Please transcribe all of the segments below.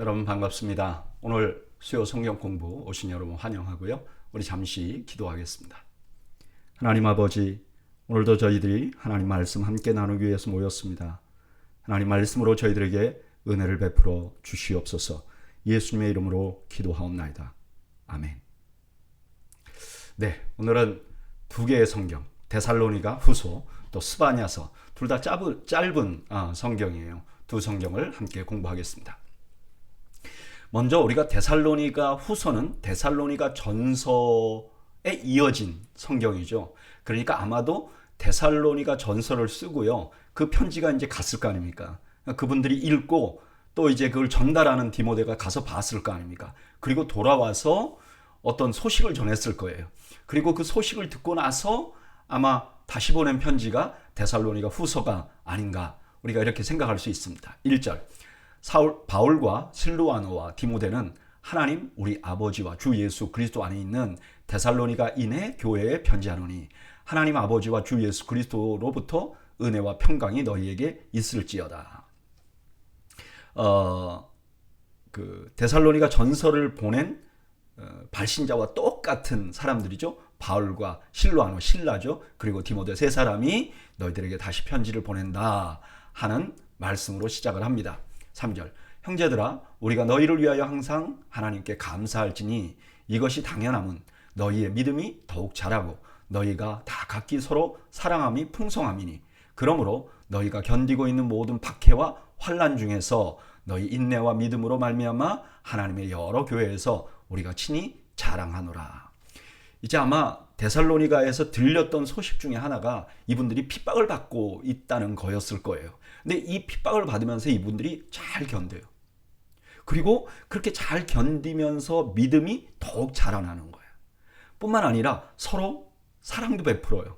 여러분 반갑습니다. 오늘 수요 성경 공부 오신 여러분 환영하고요. 우리 잠시 기도하겠습니다. 하나님 아버지, 오늘도 저희들이 하나님 말씀 함께 나누기 위해서 모였습니다. 하나님 말씀으로 저희들에게 은혜를 베풀어 주시옵소서. 예수님의 이름으로 기도하옵나이다. 아멘. 네, 오늘은 두 개의 성경, 데살로니가 후서, 또 스바냐서, 둘 다 짧은 성경이에요. 두 성경을 함께 공부하겠습니다. 먼저 우리가 데살로니가 후서는 데살로니가 전서에 이어진 성경이죠. 그러니까 아마도 데살로니가 전서를 쓰고요. 그 편지가 이제 갔을 거 아닙니까? 그분들이 읽고 또 이제 그걸 전달하는 디모데가 가서 봤을 거 아닙니까? 그리고 돌아와서 어떤 소식을 전했을 거예요. 그리고 그 소식을 듣고 나서 아마 다시 보낸 편지가 데살로니가 후서가 아닌가, 우리가 이렇게 생각할 수 있습니다. 1절, 바울과 실루아노와 디모데는 하나님 우리 아버지와 주 예수 그리스도 안에 있는 데살로니가인의 교회에 편지하노니 하나님 아버지와 주 예수 그리스도로부터 은혜와 평강이 너희에게 있을지어다. 데살로니가 전서를 보낸 발신자와 똑같은 사람들이죠. 바울과 실루아노, 실라죠. 그리고 디모데 세 사람이 너희들에게 다시 편지를 보낸다 하는 말씀으로 시작을 합니다. 3절, 형제들아 우리가 너희를 위하여 항상 하나님께 감사할지니 이것이 당연함은 너희의 믿음이 더욱 자라고 너희가 다 각기 서로 사랑함이 풍성함이니 그러므로 너희가 견디고 있는 모든 박해와 환난 중에서 너희 인내와 믿음으로 말미암아 하나님의 여러 교회에서 우리가 친히 자랑하노라. 이제 아마 데살로니가에서 들렸던 소식 중에 하나가 이분들이 핍박을 받고 있다는 거였을 거예요. 근데 이 핍박을 받으면서 이분들이 잘 견뎌요. 그리고 그렇게 잘 견디면서 믿음이 더욱 자라나는 거예요. 뿐만 아니라 서로 사랑도 베풀어요.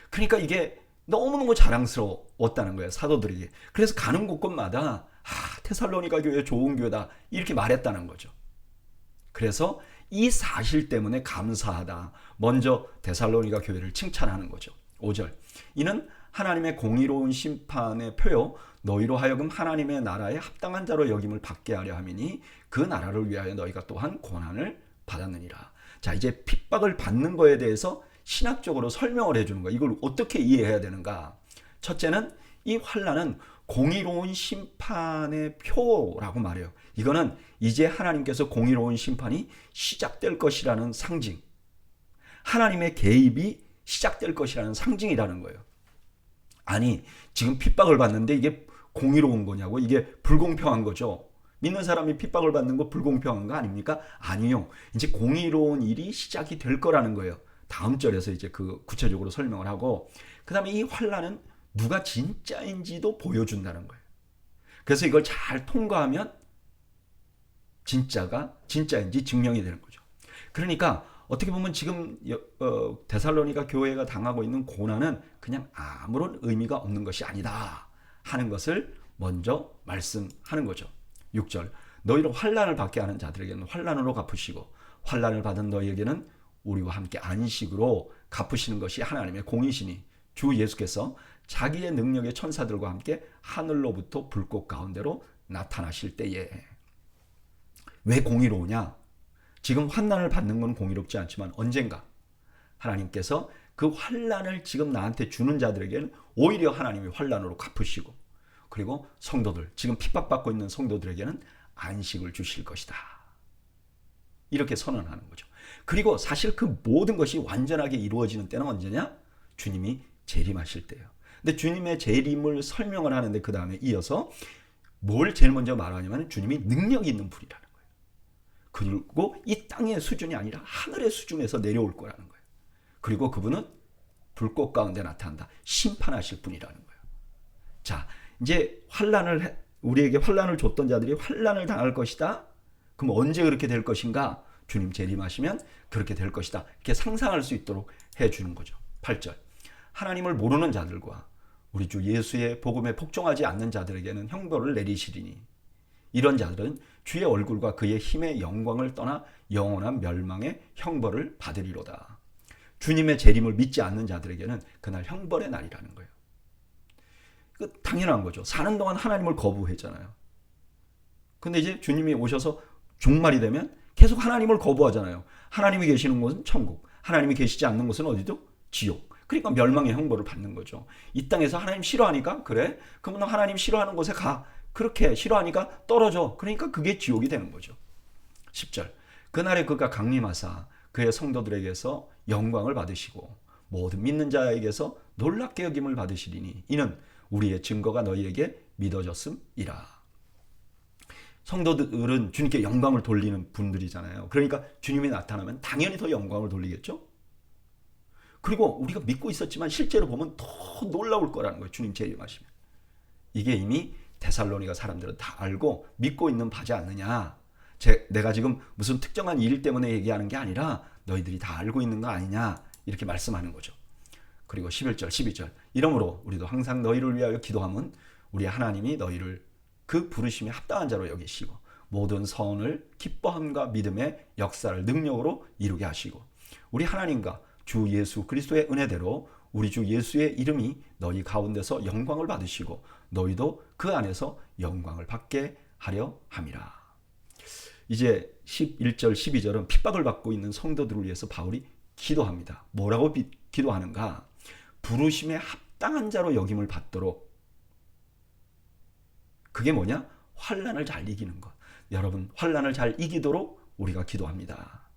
그러니까 이게 너무너무 자랑스러웠다는 거예요, 사도들에게. 그래서 가는 곳곳마다 데살로니가 교회 좋은 교회다 이렇게 말했다는 거죠. 그래서 이 사실 때문에 감사하다, 먼저 데살로니가 교회를 칭찬하는 거죠. 5절, 이는 하나님의 공의로운 심판의 표요 너희로 하여금 하나님의 나라에 합당한 자로 여김을 받게 하려 함이니 그 나라를 위하여 너희가 또한 고난을 받았느니라. 자, 이제 핍박을 받는 거에 대해서 신학적으로 설명을 해주는 거야. 이걸 어떻게 이해해야 되는가? 첫째는 이 환난은 공의로운 심판의 표라고 말해요. 이거는 이제 하나님께서 공의로운 심판이 시작될 것이라는 상징, 하나님의 개입이 시작될 것이라는 상징이라는 거예요. 아니, 지금 핍박을 받는데 이게 공의로운 거냐고? 이게 불공평한 거죠. 믿는 사람이 핍박을 받는 거 불공평한 거 아닙니까? 아니요. 이제 공의로운 일이 시작이 될 거라는 거예요. 다음 절에서 이제 그 구체적으로 설명을 하고, 그 다음에 이 환난은 누가 진짜인지도 보여준다는 거예요. 그래서 이걸 잘 통과하면 진짜인지 증명이 되는 거죠. 그러니까 어떻게 보면 지금 데살로니가 교회가 당하고 있는 고난은 그냥 아무런 의미가 없는 것이 아니다 하는 것을 먼저 말씀하는 거죠. 6절, 너희를 환난을 받게 하는 자들에게는 환난으로 갚으시고 환난을 받은 너희에게는 우리와 함께 안식으로 갚으시는 것이 하나님의 공이시니 주 예수께서 자기의 능력의 천사들과 함께 하늘로부터 불꽃 가운데로 나타나실 때에. 왜 공의로우냐? 지금 환난을 받는 건 공의롭지 않지만 언젠가 하나님께서 그 환난을 지금 나한테 주는 자들에게는 오히려 하나님이 환난으로 갚으시고, 그리고 성도들, 지금 핍박받고 있는 성도들에게는 안식을 주실 것이다. 이렇게 선언하는 거죠. 그리고 사실 그 모든 것이 완전하게 이루어지는 때는 언제냐? 주님이 재림하실 때예요. 근데 주님의 재림을 설명을 하는데 그 다음에 이어서 뭘 제일 먼저 말하냐면 주님이 능력이 있는 분이라는 거예요. 그리고 이 땅의 수준이 아니라 하늘의 수준에서 내려올 거라는 거예요. 그리고 그분은 불꽃 가운데 나타난다. 심판하실 분이라는 거예요. 자, 이제 우리에게 환난을 줬던 자들이 환난을 당할 것이다. 그럼 언제 그렇게 될 것인가? 주님 재림하시면 그렇게 될 것이다. 이렇게 상상할 수 있도록 해주는 거죠. 8절, 하나님을 모르는 자들과 우리 주 예수의 복음에 복종하지 않는 자들에게는 형벌을 내리시리니 이런 자들은 주의 얼굴과 그의 힘의 영광을 떠나 영원한 멸망의 형벌을 받으리로다. 주님의 재림을 믿지 않는 자들에게는 그날 형벌의 날이라는 거예요. 당연한 거죠. 사는 동안 하나님을 거부했잖아요. 근데 이제 주님이 오셔서 종말이 되면 계속 하나님을 거부하잖아요. 하나님이 계시는 곳은 천국, 하나님이 계시지 않는 곳은 어디도? 지옥. 그러니까 멸망의 형벌을 받는 거죠. 이 땅에서 하나님 싫어하니까 그래? 그러면 하나님 싫어하는 곳에 가. 그렇게 싫어하니까 떨어져. 그러니까 그게 지옥이 되는 거죠. 10절. 그날에 그가 강림하사 그의 성도들에게서 영광을 받으시고 모든 믿는 자에게서 놀랍게 여김을 받으시리니 이는 우리의 증거가 너희에게 믿어졌음이라. 성도들은 주님께 영광을 돌리는 분들이잖아요. 그러니까 주님이 나타나면 당연히 더 영광을 돌리겠죠. 그리고 우리가 믿고 있었지만 실제로 보면 더 놀라울 거라는 거예요. 주님 재림하시면. 이게 이미 데살로니가 사람들은 다 알고 믿고 있는 바지 않느냐. 내가 지금 무슨 특정한 일 때문에 얘기하는 게 아니라 너희들이 다 알고 있는 거 아니냐. 이렇게 말씀하는 거죠. 그리고 11절, 12절. 이러므로 우리도 항상 너희를 위하여 기도하면 우리 하나님이 너희를 그 부르심에 합당한 자로 여기시고 모든 선을 기뻐함과 믿음의 역사를 능력으로 이루게 하시고 우리 하나님과 주 예수 그리스도의 은혜대로 우리 주 예수의 이름이 너희 가운데서 영광을 받으시고 너희도 그 안에서 영광을 받게 하려 함이라. 이제 11절 12절은 핍박을 받고 있는 성도들을 위해서 바울이 기도합니다. 뭐라고 기도하는가? 부르심에 합당한 자로 여김을 받도록. 그게 뭐냐? 환난을 잘 이기는 것. 여러분, 환난을 잘 이기도록 우리가 기도합니다.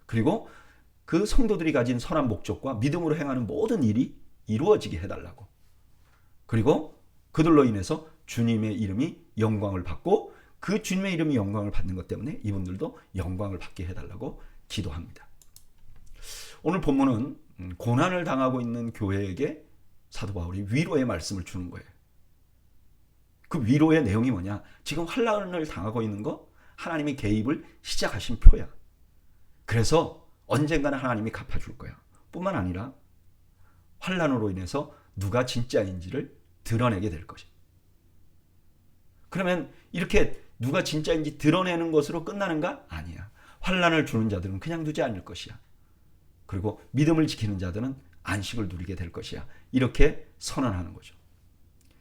그리고 그 성도들이 가진 선한 목적과 믿음으로 행하는 모든 일이 이루어지게 해달라고. 그리고 그들로 인해서 주님의 이름이 영광을 받고 그 주님의 이름이 영광을 받는 것 때문에 이분들도 영광을 받게 해달라고 기도합니다. 오늘 본문은 고난을 당하고 있는 교회에게 사도 바울이 위로의 말씀을 주는 거예요. 그 위로의 내용이 뭐냐? 지금 환난을 당하고 있는 거 하나님이 개입을 시작하신 표야. 그래서 언젠가는 하나님이 갚아줄 거야. 뿐만 아니라 환난으로 인해서 누가 진짜인지를 드러내게 될 것이야. 그러면 이렇게 누가 진짜인지 드러내는 것으로 끝나는가? 아니야. 환난을 주는 자들은 그냥 두지 않을 것이야. 그리고 믿음을 지키는 자들은 안식을 누리게 될 것이야. 이렇게 선언하는 거죠.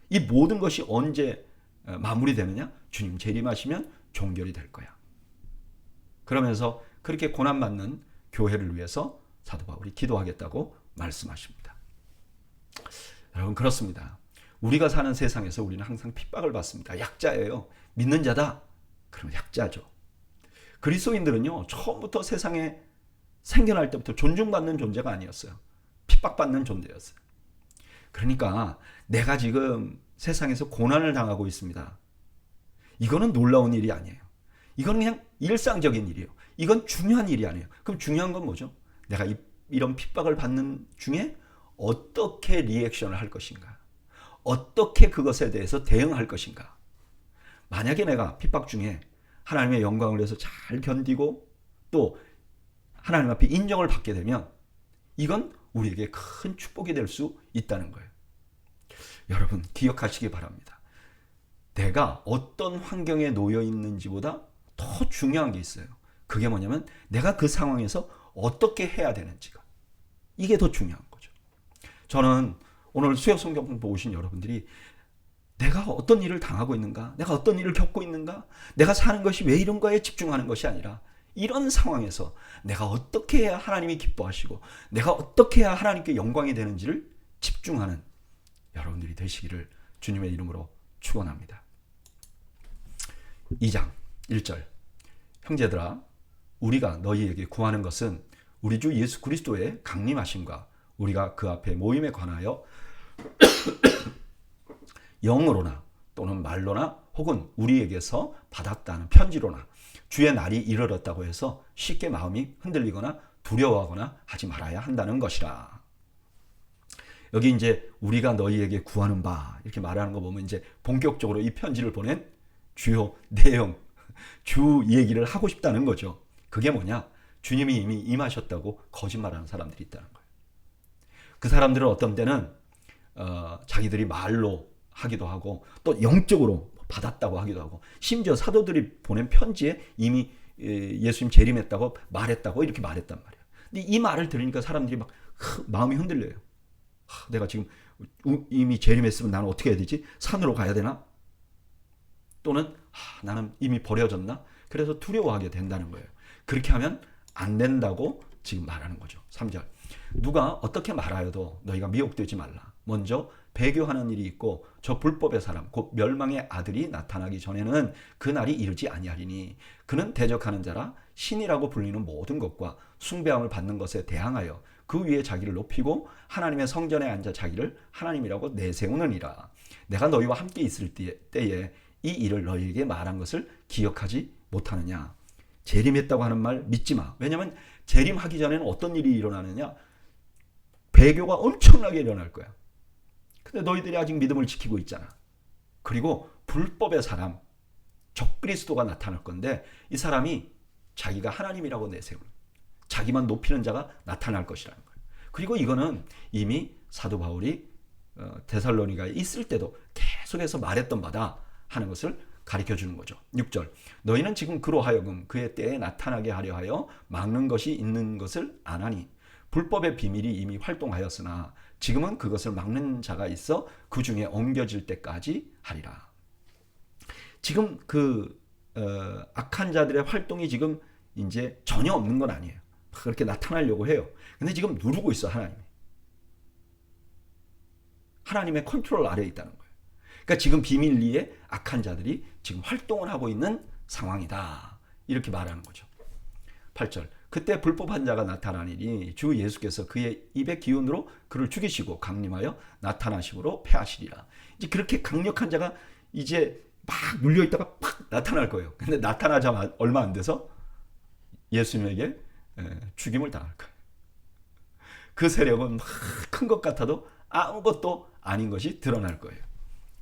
이 모든 것이 언제 마무리되느냐? 주님 재림하시면 종결이 될 거야. 그러면서 그렇게 고난받는 교회를 위해서 사도 바울이 기도하겠다고 말씀하십니다. 여러분 그렇습니다. 우리가 사는 세상에서 우리는 항상 핍박을 받습니다. 약자예요. 믿는 자다. 그럼 약자죠. 그리스도인들은요. 처음부터 세상에 생겨날 때부터 존중받는 존재가 아니었어요. 핍박받는 존재였어요. 그러니까 내가 지금 세상에서 고난을 당하고 있습니다. 이거는 놀라운 일이 아니에요. 이건 그냥 일상적인 일이에요. 이건 중요한 일이 아니에요. 그럼 중요한 건 뭐죠? 내가 이런 핍박을 받는 중에 어떻게 리액션을 할 것인가? 어떻게 그것에 대해서 대응할 것인가? 만약에 내가 핍박 중에 하나님의 영광을 위해서 잘 견디고 또 하나님 앞에 인정을 받게 되면 이건 우리에게 큰 축복이 될 수 있다는 거예요. 여러분 기억하시기 바랍니다. 내가 어떤 환경에 놓여 있는지보다 더 중요한 게 있어요. 그게 뭐냐면 내가 그 상황에서 어떻게 해야 되는지가. 이게 더 중요한 거죠. 저는 오늘 수요 성경 공부 오신 여러분들이 내가 어떤 일을 당하고 있는가? 내가 어떤 일을 겪고 있는가? 내가 사는 것이 왜 이런 거에 집중하는 것이 아니라 이런 상황에서 내가 어떻게 해야 하나님이 기뻐하시고 내가 어떻게 해야 하나님께 영광이 되는지를 집중하는 여러분들이 되시기를 주님의 이름으로 축원합니다. 2장 1절 형제들아 우리가 너희에게 구하는 것은 우리 주 예수 그리스도의 강림하심과 우리가 그 앞에 모임에 관하여 영으로나 또는 말로나 혹은 우리에게서 받았다는 편지로나 주의 날이 이르렀다고 해서 쉽게 마음이 흔들리거나 두려워하거나 하지 말아야 한다는 것이라. 여기 이제 우리가 너희에게 구하는 바 이렇게 말하는 거 보면 이제 본격적으로 이 편지를 보낸 주요 내용, 주 얘기를 하고 싶다는 거죠. 그게 뭐냐? 주님이 이미 임하셨다고 거짓말하는 사람들이 있다는 거예요. 그 사람들은 어떤 때는 자기들이 말로 하기도 하고 또 영적으로 받았다고 하기도 하고 심지어 사도들이 보낸 편지에 이미 예수님 재림했다고 말했다고 이렇게 말했단 말이에요. 근데 이 말을 들으니까 사람들이 막 마음이 흔들려요. 내가 지금 이미 재림했으면 나는 어떻게 해야 되지? 산으로 가야 되나? 또는 나는 이미 버려졌나? 그래서 두려워하게 된다는 거예요. 그렇게 하면 안 된다고 지금 말하는 거죠. 3절. 누가 어떻게 말하여도 너희가 미혹되지 말라. 먼저 배교하는 일이 있고 저 불법의 사람 곧 멸망의 아들이 나타나기 전에는 그 날이 이르지 아니하리니 그는 대적하는 자라 신이라고 불리는 모든 것과 숭배함을 받는 것에 대항하여 그 위에 자기를 높이고 하나님의 성전에 앉아 자기를 하나님이라고 내세우느니라. 내가 너희와 함께 있을 때에 이 일을 너희에게 말한 것을 기억하지 못하느냐. 재림했다고 하는 말 믿지 마. 왜냐하면 재림하기 전에는 어떤 일이 일어나느냐. 배교가 엄청나게 일어날 거야. 근데 너희들이 아직 믿음을 지키고 있잖아. 그리고 불법의 사람, 적그리스도가 나타날 건데 이 사람이 자기가 하나님이라고 내세우는, 자기만 높이는 자가 나타날 것이라는 거예요. 그리고 이거는 이미 사도 바울이 데살로니가에 있을 때도 계속해서 말했던 바다 하는 것을 가르쳐 주는 거죠. 6절. 너희는 지금 그로 하여금 그의 때에 나타나게 하려 하여 막는 것이 있는 것을 아나니 불법의 비밀이 이미 활동하였으나 지금은 그것을 막는 자가 있어 그 중에 옮겨질 때까지 하리라. 지금 악한 자들의 활동이 지금 이제 전혀 없는 건 아니에요. 그렇게 나타나려고 해요. 근데 지금 누르고 있어, 하나님이. 하나님의 컨트롤 아래에 있다는 거예요. 그러니까 지금 비밀리에 악한 자들이 지금 활동을 하고 있는 상황이다. 이렇게 말하는 거죠. 8절. 그때 불법한 자가 나타나니니 주 예수께서 그의 입의 기운으로 그를 죽이시고 강림하여 나타나심으로 패하시리라. 이제 그렇게 강력한 자가 이제 막 눌려있다가 팍 나타날 거예요. 근데 나타나자마자 얼마 안 돼서 예수님에게 죽임을 당할 거예요. 그 세력은 큰 것 같아도 아무것도 아닌 것이 드러날 거예요.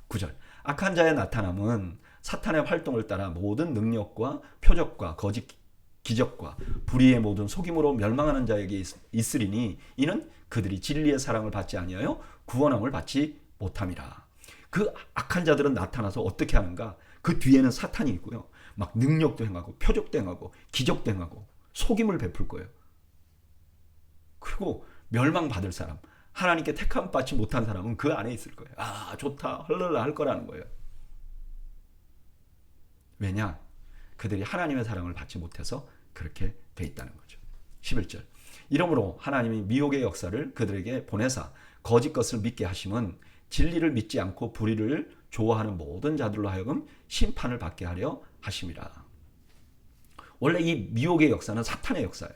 9절. 악한 자의 나타남은 사탄의 활동을 따라 모든 능력과 표적과 거짓 기적과 불의의 모든 속임으로 멸망하는 자에게 있으리니 이는 그들이 진리의 사랑을 받지 아니하여 구원함을 받지 못함이라. 그 악한 자들은 나타나서 어떻게 하는가? 그 뒤에는 사탄이 있고요. 막 능력도 행하고 표적도 행하고 기적도 행하고 속임을 베풀 거예요. 그리고 멸망받을 사람, 하나님께 택함 받지 못한 사람은 그 안에 있을 거예요. 아, 좋다, 헐랄라 할 거라는 거예요. 왜냐? 그들이 하나님의 사랑을 받지 못해서 그렇게 돼 있다는 거죠. 11절. 이러므로 하나님이 미혹의 역사를 그들에게 보내사 거짓 것을 믿게 하심은 진리를 믿지 않고 불의를 좋아하는 모든 자들로 하여금 심판을 받게 하려 하심이라. 원래 이 미혹의 역사는 사탄의 역사예요.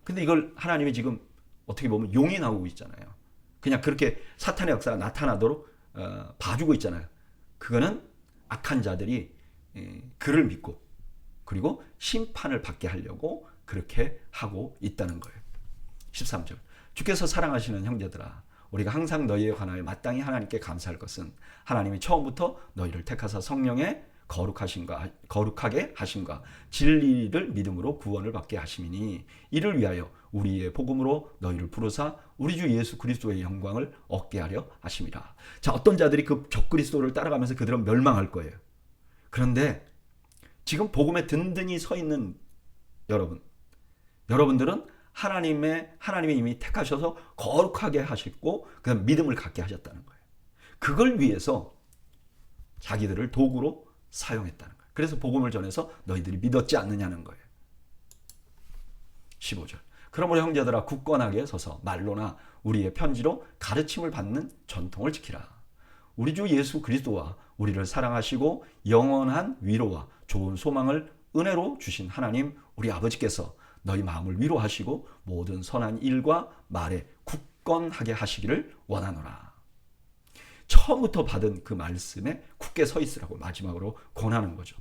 근데 이걸 하나님이 지금 어떻게 보면 용인하고 있잖아요. 그냥 그렇게 사탄의 역사가 나타나도록 봐주고 있잖아요. 그거는 악한 자들이 그를 믿고 그리고 심판을 받게 하려고 그렇게 하고 있다는 거예요. 13절. 주께서 사랑하시는 형제들아, 우리가 항상 너희에 관하여 마땅히 하나님께 감사할 것은 하나님이 처음부터 너희를 택하사 성령에 거룩하게 하심과 진리를 믿음으로 구원을 받게 하심이니 이를 위하여 우리의 복음으로 너희를 부르사 우리 주 예수 그리스도의 영광을 얻게 하려 하심이라. 자, 어떤 자들이 그 적그리스도를 따라가면서 그들은 멸망할 거예요. 그런데 지금 복음에 든든히 서 있는 여러분들은 하나님이 이미 택하셔서 거룩하게 하셨고 그다음 믿음을 갖게 하셨다는 거예요. 그걸 위해서 자기들을 도구로 사용했다는 거예요. 그래서 복음을 전해서 너희들이 믿었지 않느냐는 거예요. 15절. 그러므로 형제들아 굳건하게 서서 말로나 우리의 편지로 가르침을 받는 전통을 지키라. 우리 주 예수 그리스도와 우리를 사랑하시고 영원한 위로와 좋은 소망을 은혜로 주신 하나님 우리 아버지께서 너희 마음을 위로하시고 모든 선한 일과 말에 굳건하게 하시기를 원하노라. 처음부터 받은 그 말씀에 굳게 서 있으라고 마지막으로 권하는 거죠.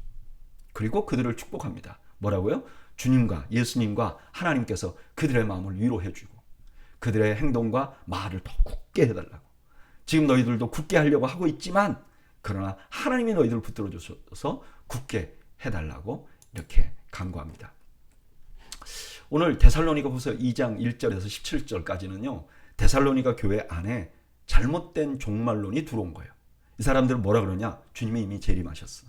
그리고 그들을 축복합니다. 뭐라고요? 주님과 예수님과 하나님께서 그들의 마음을 위로해 주고 그들의 행동과 말을 더 굳게 해달라고. 지금 너희들도 굳게 하려고 하고 있지만 그러나 하나님이 너희들을 붙들어 주셔서 굳게 해달라고 이렇게 간구합니다. 오늘 데살로니가후서 2장 1절에서 17절까지는요. 데살로니가 교회 안에 잘못된 종말론이 들어온 거예요. 이 사람들은 뭐라 그러냐? 주님이 이미 재림하셨어.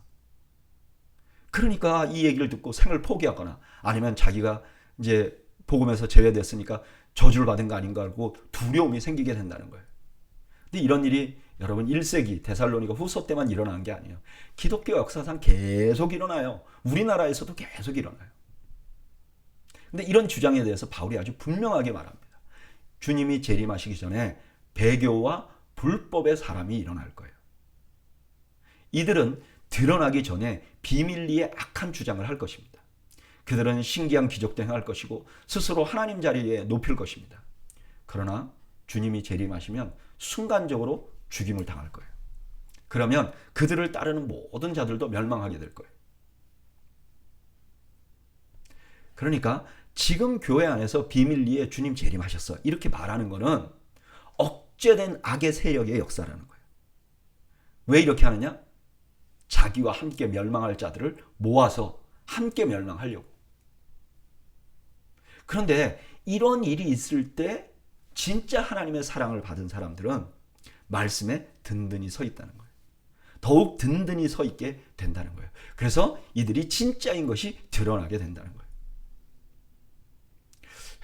그러니까 이 얘기를 듣고 생을 포기하거나 아니면 자기가 이제 복음에서 제외됐으니까 저주를 받은 거 아닌가 하고 두려움이 생기게 된다는 거예요. 근데 이런 일이 여러분 1세기 데살로니가 후서 때만 일어난 게 아니에요. 기독교 역사상 계속 일어나요. 우리나라에서도 계속 일어나요. 근데 이런 주장에 대해서 바울이 아주 분명하게 말합니다. 주님이 재림하시기 전에 배교와 불법의 사람이 일어날 거예요. 이들은 드러나기 전에 비밀리에 악한 주장을 할 것입니다. 그들은 신기한 기적도 행할 것이고 스스로 하나님 자리에 높일 것입니다. 그러나 주님이 재림하시면 순간적으로 죽임을 당할 거예요. 그러면 그들을 따르는 모든 자들도 멸망하게 될 거예요. 그러니까 지금 교회 안에서 비밀리에 주님 재림하셨어 이렇게 말하는 거는 억제된 악의 세력의 역사라는 거예요. 왜 이렇게 하느냐? 자기와 함께 멸망할 자들을 모아서 함께 멸망하려고. 그런데 이런 일이 있을 때 진짜 하나님의 사랑을 받은 사람들은 말씀에 든든히 서 있다는 거예요. 더욱 든든히 서 있게 된다는 거예요. 그래서 이들이 진짜인 것이 드러나게 된다는 거예요.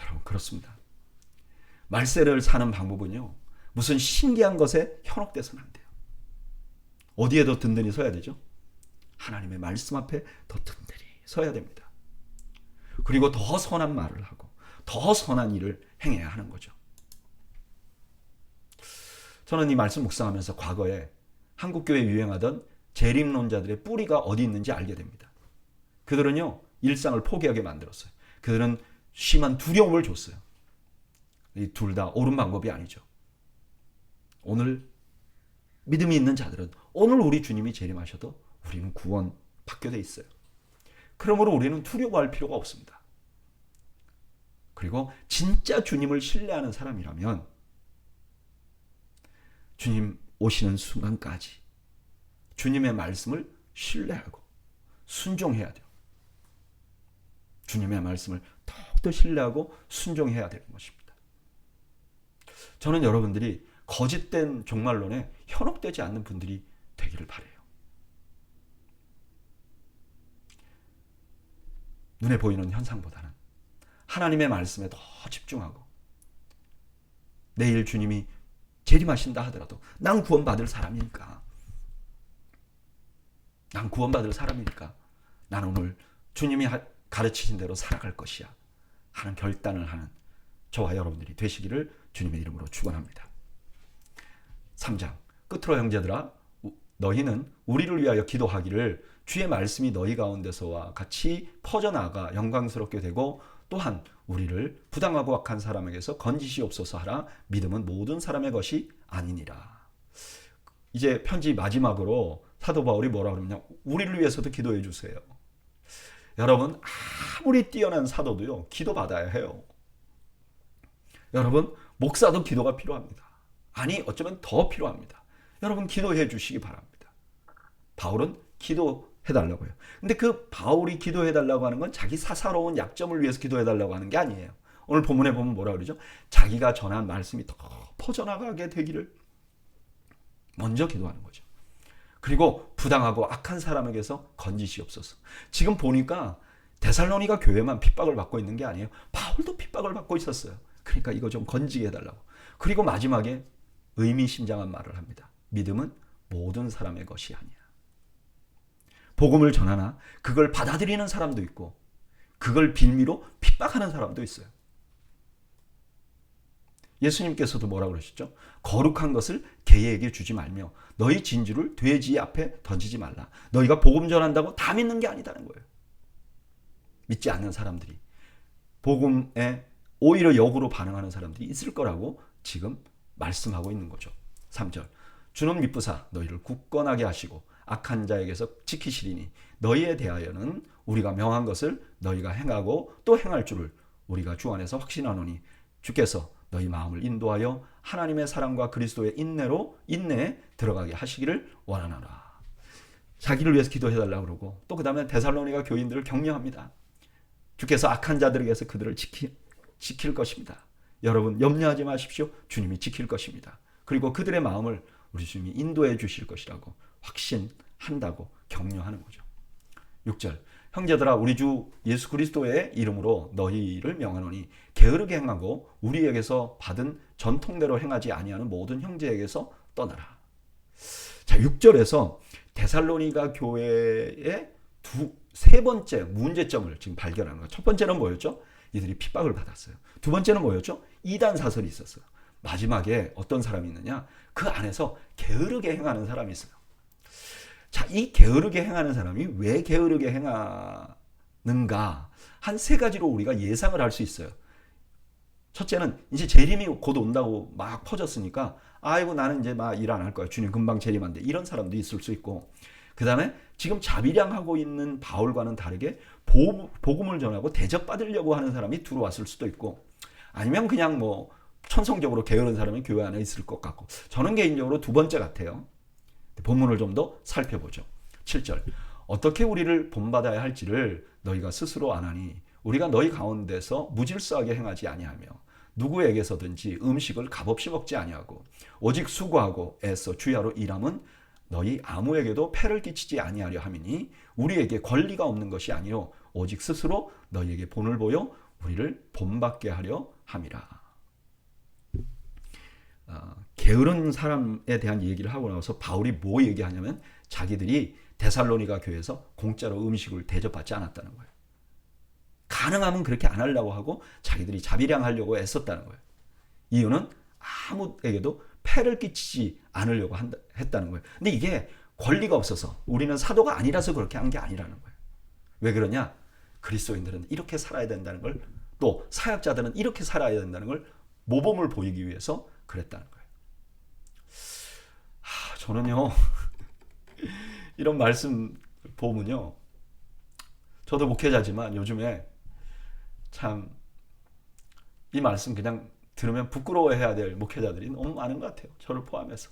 여러분 그렇습니다. 말세를 사는 방법은요. 무슨 신기한 것에 현혹돼서는 안 돼요. 어디에 더 든든히 서야 되죠? 하나님의 말씀 앞에 더 든든히 서야 됩니다. 그리고 더 선한 말을 하고 더 선한 일을 행해야 하는 거죠. 저는 이 말씀 묵상하면서 과거에 한국교회에 유행하던 재림론자들의 뿌리가 어디 있는지 알게 됩니다. 그들은요. 일상을 포기하게 만들었어요. 그들은 심한 두려움을 줬어요. 이 둘 다 옳은 방법이 아니죠. 오늘 믿음이 있는 자들은 오늘 우리 주님이 재림하셔도 우리는 구원 받게 돼 있어요. 그러므로 우리는 두려워할 필요가 없습니다. 그리고 진짜 주님을 신뢰하는 사람이라면 주님 오시는 순간까지 주님의 말씀을 신뢰하고 순종해야 돼요. 주님의 말씀을 더욱더 신뢰하고 순종해야 되는 것입니다. 저는 여러분들이 거짓된 종말론에 현혹되지 않는 분들이 되기를 바라요. 눈에 보이는 현상보다는 하나님의 말씀에 더 집중하고 내일 주님이 재림하신다 하더라도 난 구원받을 사람이니까 난 오늘 주님이 가르치신 대로 살아갈 것이야 하는 결단을 하는 저와 여러분들이 되시기를 주님의 이름으로 축원합니다. 3장 끝으로 형제들아 너희는 우리를 위하여 기도하기를 주의 말씀이 너희 가운데서와 같이 퍼져나가 영광스럽게 되고 또한 우리를 부당하고 악한 사람에게서 건지시옵소서 하라. 믿음은 모든 사람의 것이 아니니라. 이제 편지 마지막으로 사도 바울이 뭐라 그러냐? 우리를 위해서도 기도해 주세요. 여러분 아무리 뛰어난 사도도요 기도받아야 해요. 여러분 목사도 기도가 필요합니다. 아니 어쩌면 더 필요합니다. 여러분 기도해 주시기 바랍니다. 바울은 기도해달라고 해요. 근데 그 바울이 기도해달라고 하는 건 자기 사사로운 약점을 위해서 기도해달라고 하는 게 아니에요. 오늘 본문에 보면 뭐라 그러죠? 자기가 전한 말씀이 더 퍼져나가게 되기를 먼저 기도하는 거죠. 그리고 부당하고 악한 사람에게서 건지시옵소서. 지금 보니까 데살로니가 교회만 핍박을 받고 있는 게 아니에요. 바울도 핍박을 받고 있었어요. 그러니까 이거 좀 건지게 해달라고. 그리고 마지막에 의미심장한 말을 합니다. 믿음은 모든 사람의 것이 아니야. 복음을 전하나 그걸 받아들이는 사람도 있고 그걸 빌미로 핍박하는 사람도 있어요. 예수님께서도 뭐라고 그러셨죠? 거룩한 것을 개에게 주지 말며 너희 진주를 돼지 앞에 던지지 말라. 너희가 복음 전한다고 다 믿는 게 아니다는 거예요. 믿지 않는 사람들이 복음에 오히려 역으로 반응하는 사람들이 있을 거라고 지금 말씀하고 있는 거죠. 3절 주는 미쁘사 너희를 굳건하게 하시고 악한 자에게서 지키시리니 너희에 대하여는 우리가 명한 것을 너희가 행하고 또 행할 줄을 우리가 주 안에서 확신하노니 주께서 너희 마음을 인도하여 하나님의 사랑과 그리스도의 인내에 들어가게 하시기를 원하노라. 자기를 위해서 기도해달라고 그러고 또 그 다음에 데살로니가 교인들을 격려합니다. 주께서 악한 자들에게서 그들을 지킬 것입니다. 여러분 염려하지 마십시오. 주님이 지킬 것입니다. 그리고 그들의 마음을 우리 주님이 인도해 주실 것이라고 확신한다고 격려하는 거죠. 6절 형제들아 우리 주 예수 그리스도의 이름으로 너희를 명하노니 게으르게 행하고 우리에게서 받은 전통대로 행하지 아니하는 모든 형제에게서 떠나라. 자, 6절에서 데살로니가 교회의 세 번째 문제점을 지금 발견하는 거예요. 첫 번째는 뭐였죠? 이들이 핍박을 받았어요. 두 번째는 뭐였죠? 이단 사설이 있었어요. 마지막에 어떤 사람이 있느냐? 그 안에서 게으르게 행하는 사람이 있어요. 자, 이 게으르게 행하는 사람이 왜 게으르게 행하는가? 한 세 가지로 우리가 예상을 할 수 있어요. 첫째는 이제 재림이 곧 온다고 막 퍼졌으니까 아이고 나는 이제 막 일 안 할 거야. 주님 금방 재림한대. 이런 사람도 있을 수 있고, 그 다음에 지금 자비량하고 있는 바울과는 다르게 복음을 전하고 대접받으려고 하는 사람이 들어왔을 수도 있고, 아니면 그냥 뭐 천성적으로 게으른 사람이 교회 안에 있을 것 같고, 저는 개인적으로 두 번째 같아요. 본문을 좀 더 살펴보죠. 7절. 어떻게 우리를 본받아야 할지를 너희가 스스로 아나니 우리가 너희 가운데서 무질서하게 행하지 아니하며 누구에게서든지 음식을 값없이 먹지 아니하고 오직 수고하고 애써 주야로 일함은 너희 아무에게도 폐를 끼치지 아니하려 함이니 우리에게 권리가 없는 것이 아니요 오직 스스로 너희에게 본을 보여 우리를 본받게 하려 함이라. 게으른 사람에 대한 얘기를 하고 나서 바울이 뭐 얘기하냐면 자기들이 데살로니가 교회에서 공짜로 음식을 대접받지 않았다는 거예요. 가능하면 그렇게 안 하려고 하고 자기들이 자비량하려고 애썼다는 거예요. 이유는 아무에게도 폐를 끼치지 않으려고 했다는 거예요. 근데 이게 권리가 없어서, 우리는 사도가 아니라서 그렇게 한 게 아니라는 거예요. 왜 그러냐? 그리스도인들은 이렇게 살아야 된다는 걸, 또 사역자들은 이렇게 살아야 된다는 걸 모범을 보이기 위해서 그랬다는 거예요. 저는요 이런 말씀 보면요, 저도 목회자지만 요즘에 참 이 말씀 그냥 들으면 부끄러워해야 될 목회자들이 너무 많은 것 같아요. 저를 포함해서.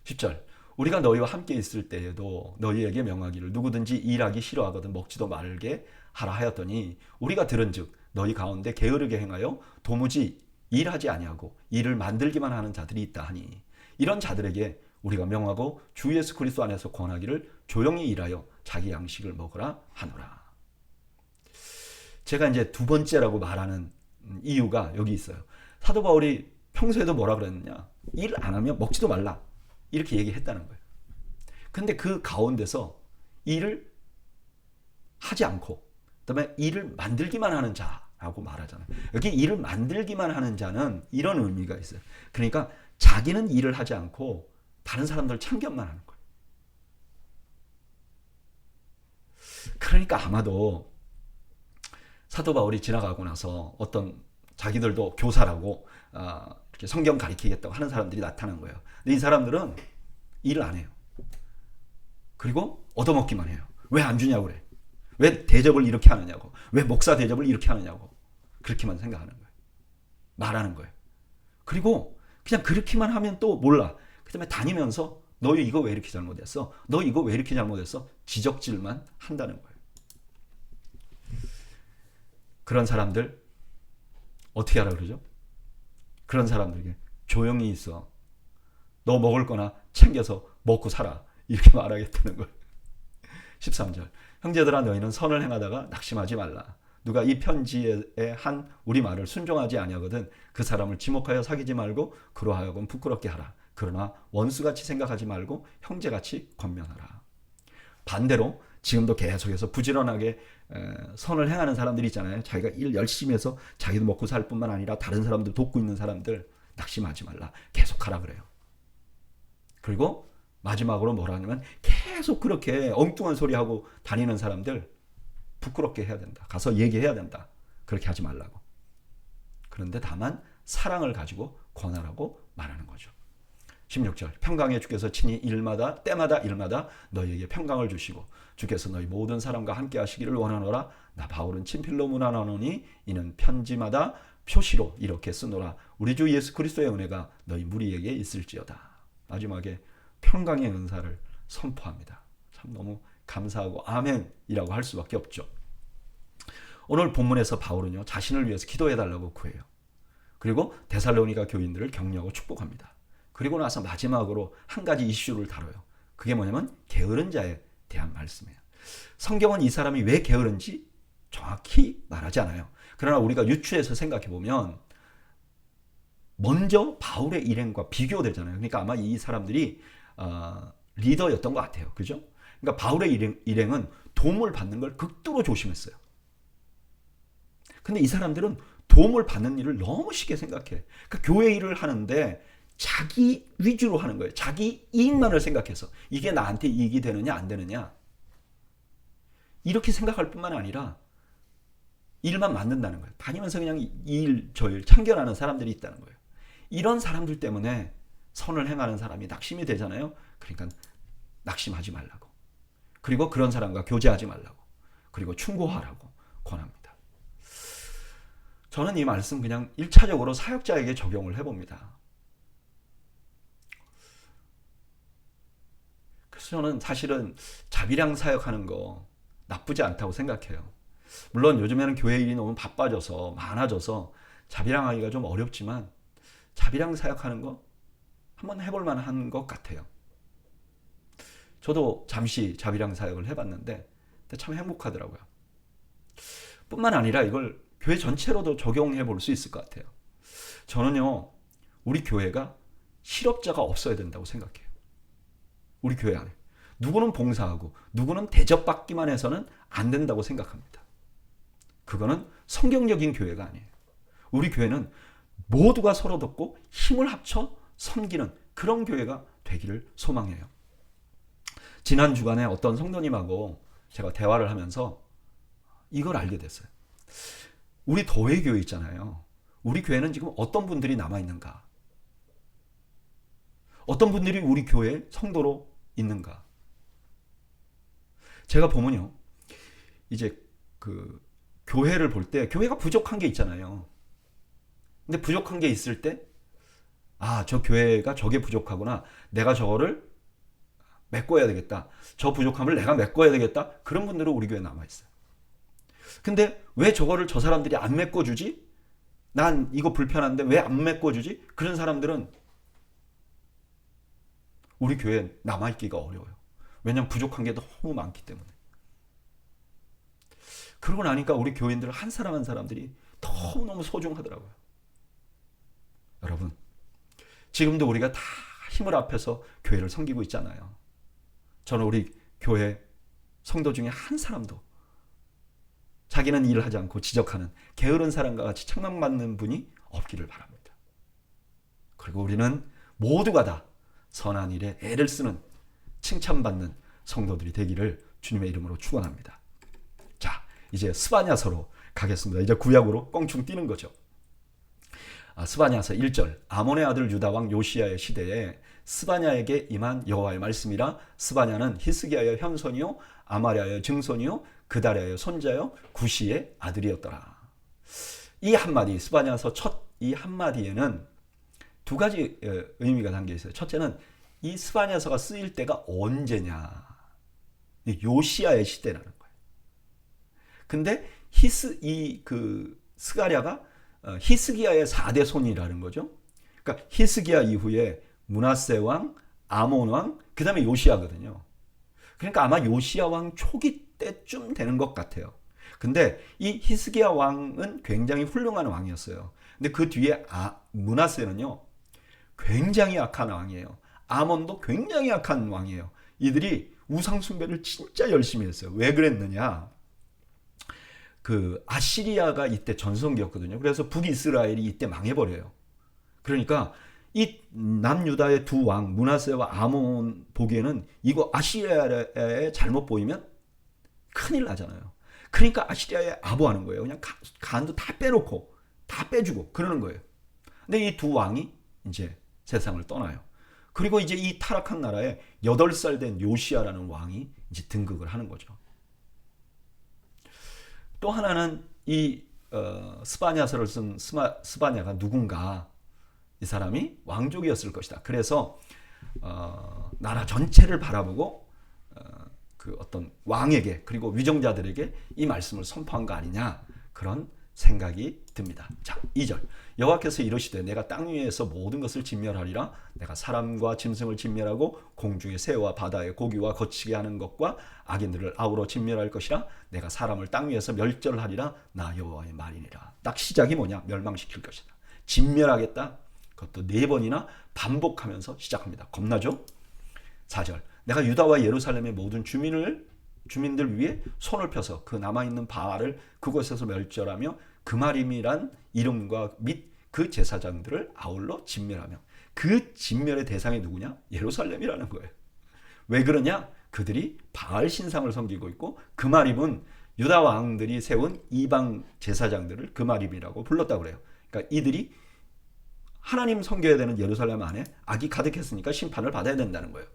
10절. 우리가 너희와 함께 있을 때에도 너희에게 명하기를 누구든지 일하기 싫어하거든 먹지도 말게 하라 하였더니 우리가 들은즉 너희 가운데 게으르게 행하여 도무지 일하지 아니하고 일을 만들기만 하는 자들이 있다 하니 이런 자들에게 우리가 명하고 주 예수 그리스도 안에서 권하기를 조용히 일하여 자기 양식을 먹으라 하노라. 제가 이제 두 번째라고 말하는 이유가 여기 있어요. 사도 바울이 평소에도 뭐라 그랬느냐? 일 안 하면 먹지도 말라. 이렇게 얘기했다는 거예요. 근데 그 가운데서 일을 하지 않고 그다음에 일을 만들기만 하는 자라고 말하잖아요. 여기 일을 만들기만 하는 자는 이런 의미가 있어요. 그러니까 자기는 일을 하지 않고 다른 사람들 참견만 하는 거예요. 그러니까 아마도 사도 바울이 지나가고 나서 어떤 자기들도 교사라고 이렇게 성경 가리키겠다고 하는 사람들이 나타난 거예요. 근데 이 사람들은 일을 안 해요. 그리고 얻어먹기만 해요. 왜 안 주냐고 그래. 왜 대접을 이렇게 하느냐고. 왜 목사 대접을 이렇게 하느냐고. 그렇게만 생각하는 거예요. 말하는 거예요. 그리고 그냥 그렇게만 하면 또 몰라. 그 다음에 다니면서 너 이거 왜 이렇게 잘못했어? 너 이거 왜 이렇게 잘못했어? 지적질만 한다는 거예요. 그런 사람들 어떻게 하라 그러죠? 그런 사람들에게 조용히 있어. 너 먹을 거나 챙겨서 먹고 살아. 이렇게 말하겠다는 거예요. 13절. 형제들아 너희는 선을 행하다가 낙심하지 말라. 누가 이 편지에 한 우리 말을 순종하지 아니하거든 그 사람을 지목하여 사귀지 말고 그로 하여금 부끄럽게 하라. 그러나 원수같이 생각하지 말고 형제같이 권면하라. 반대로 지금도 계속해서 부지런하게 선을 행하는 사람들이 있잖아요. 자기가 일 열심히 해서 자기도 먹고 살 뿐만 아니라 다른 사람들 돕고 있는 사람들 낙심하지 말라. 계속하라 그래요. 그리고 마지막으로 뭐라 하냐면 계속 그렇게 엉뚱한 소리하고 다니는 사람들 부끄럽게 해야 된다. 가서 얘기해야 된다. 그렇게 하지 말라고. 그런데 다만 사랑을 가지고 권하라고 말하는 거죠. 16절. 평강의 주께서 친히 일마다 때마다 일마다 너희에게 평강을 주시고 주께서 너희 모든 사람과 함께 하시기를 원하노라. 나 바울은 친필로 문안하노니 이는 편지마다 표시로 이렇게 쓰노라. 우리 주 예수 그리스도의 은혜가 너희 무리에게 있을지어다. 마지막에 평강의 은사를 선포합니다. 참 너무 감사하고 아멘이라고 할 수밖에 없죠. 오늘 본문에서 바울은요 자신을 위해서 기도해달라고 구해요. 그리고 데살로니가 교인들을 격려하고 축복합니다. 그리고 나서 마지막으로 한 가지 이슈를 다뤄요. 그게 뭐냐면 게으른 자에 대한 말씀이에요. 성경은 이 사람이 왜 게으른지 정확히 말하지 않아요. 그러나 우리가 유추해서 생각해 보면 먼저 바울의 일행과 비교되잖아요. 그러니까 아마 이 사람들이 리더였던 것 같아요. 그죠? 그러니까 바울의 일행은 도움을 받는 걸 극도로 조심했어요. 근데 이 사람들은 도움을 받는 일을 너무 쉽게 생각해. 그러니까 교회 일을 하는데 자기 위주로 하는 거예요. 자기 이익만을 생각해서 이게 나한테 이익이 되느냐 안 되느냐 이렇게 생각할 뿐만 아니라 일만 만든다는 거예요. 다니면서 그냥 이 일 저 일 참견하는 사람들이 있다는 거예요. 이런 사람들 때문에 선을 행하는 사람이 낙심이 되잖아요. 그러니까 낙심하지 말라고. 그리고 그런 사람과 교제하지 말라고. 그리고 충고하라고 권합니다. 저는 이 말씀 그냥 1차적으로 사역자에게 적용을 해봅니다. 그래서 저는 사실은 자비량 사역하는 거 나쁘지 않다고 생각해요. 물론 요즘에는 교회 일이 너무 바빠져서 많아져서 자비량 하기가 좀 어렵지만 자비량 사역하는 거 한번 해볼 만한 것 같아요. 저도 잠시 자비량 사역을 해봤는데 참 행복하더라고요. 뿐만 아니라 이걸 교회 전체로도 적용해 볼 수 있을 것 같아요. 저는요, 우리 교회가 실업자가 없어야 된다고 생각해요. 우리 교회 안에. 누구는 봉사하고 누구는 대접받기만 해서는 안 된다고 생각합니다. 그거는 성경적인 교회가 아니에요. 우리 교회는 모두가 서로 돕고 힘을 합쳐 섬기는 그런 교회가 되기를 소망해요. 지난 주간에 어떤 성도님하고 제가 대화를 하면서 이걸 알게 됐어요. 우리 도회교회 있잖아요. 우리 교회는 지금 어떤 분들이 남아있는가? 어떤 분들이 우리 교회 성도로 있는가? 제가 보면요. 이제 그 교회를 볼 때 교회가 부족한 게 있잖아요. 근데 부족한 게 있을 때 저 교회가 저게 부족하구나. 내가 저거를 메꿔야 되겠다. 저 부족함을 내가 메꿔야 되겠다. 그런 분들은 우리 교회에 남아있어요. 근데 왜 저거를 저 사람들이 안 메꿔주지? 난 이거 불편한데 왜 안 메꿔주지? 그런 사람들은 우리 교회에 남아있기가 어려워요. 왜냐하면 부족한 게 너무 많기 때문에. 그러고 나니까 우리 교인들 한 사람 한 사람들이 너무너무 소중하더라고요. 여러분, 지금도 우리가 다 힘을 합해서 교회를 섬기고 있잖아요. 저는 우리 교회 성도 중에 한 사람도 자기는 일을 하지 않고 지적하는 게으른 사람과 같이 책망받는 분이 없기를 바랍니다. 그리고 우리는 모두가 다 선한 일에 애를 쓰는 칭찬받는 성도들이 되기를 주님의 이름으로 축원합니다. 자, 이제 스바냐서로 가겠습니다. 이제 구약으로 껑충 뛰는 거죠. 스바냐서 1절 아몬의 아들 유다 왕 요시야의 시대에 스바냐에게 임한 여호와의 말씀이라. 스바냐는 히스기야의 현손이요 아마랴의 증손이요 그다랴의 손자요 구시의 아들이었더라. 이 한마디 스바냐서 첫 이 한마디에는 두 가지 의미가 담겨 있어요. 첫째는 이 스바냐서가 쓰일 때가 언제냐. 요시야의 시대라는 거예요. 근데 스가랴가 히스기야의 4대 손이라는 거죠. 그러니까 히스기야 이후에 므낫세 왕, 아몬 왕, 그 다음에 요시야거든요. 그러니까 아마 요시야 왕 초기 때쯤 되는 것 같아요. 근데 이 히스기야 왕은 굉장히 훌륭한 왕이었어요. 근데 그 뒤에 므낫세는요, 굉장히 악한 왕이에요. 아몬도 굉장히 악한 왕이에요. 이들이 우상 숭배를 진짜 열심히 했어요. 왜 그랬느냐? 아시리아가 이때 전성기였거든요. 그래서 북이스라엘이 이때 망해버려요. 그러니까 이 남유다의 두 왕 므낫세와 아몬 보기에는 이거 아시리아에 잘못 보이면 큰일 나잖아요. 그러니까 아시리아에 아부하는 거예요. 그냥 간도 다 빼놓고 다 빼주고 그러는 거예요. 근데 이 두 왕이 이제 세상을 떠나요. 그리고 이제 이 타락한 나라에 8살 된 요시야라는 왕이 이제 등극을 하는 거죠. 또 하나는 이 스바냐서를 쓴 스바냐가 누군가, 이 사람이 왕족이었을 것이다. 그래서 나라 전체를 바라보고 그 어떤 왕에게 그리고 위정자들에게 이 말씀을 선포한 거 아니냐, 그런 생각이 듭니다. 자, 2절. 여호와께서 이르시되 내가 땅 위에서 모든 것을 진멸하리라. 내가 사람과 짐승을 진멸하고 공중의 새와 바다의 고기와 거치게 하는 것과 악인들을 아우러 진멸할 것이라. 내가 사람을 땅 위에서 멸절하리라. 나 여호와의 말이니라. 딱 시작이 뭐냐? 멸망시킬 것이다. 진멸하겠다. 그것도 4번이나 반복하면서 시작합니다. 겁나죠? 4절. 내가 유다와 예루살렘의 모든 주민들 위에 손을 펴서 그 남아있는 바알을 그곳에서 멸절하며 그마림이란 이름과 및 그 제사장들을 아울러 진멸하며. 그 진멸의 대상이 누구냐? 예루살렘이라는 거예요. 왜 그러냐? 그들이 바알 신상을 섬기고 있고 그마림은 유다 왕들이 세운 이방 제사장들을 그마림이라고 불렀다고 그래요. 그러니까 이들이 하나님 섬겨야 되는 예루살렘 안에 악이 가득했으니까 심판을 받아야 된다는 거예요.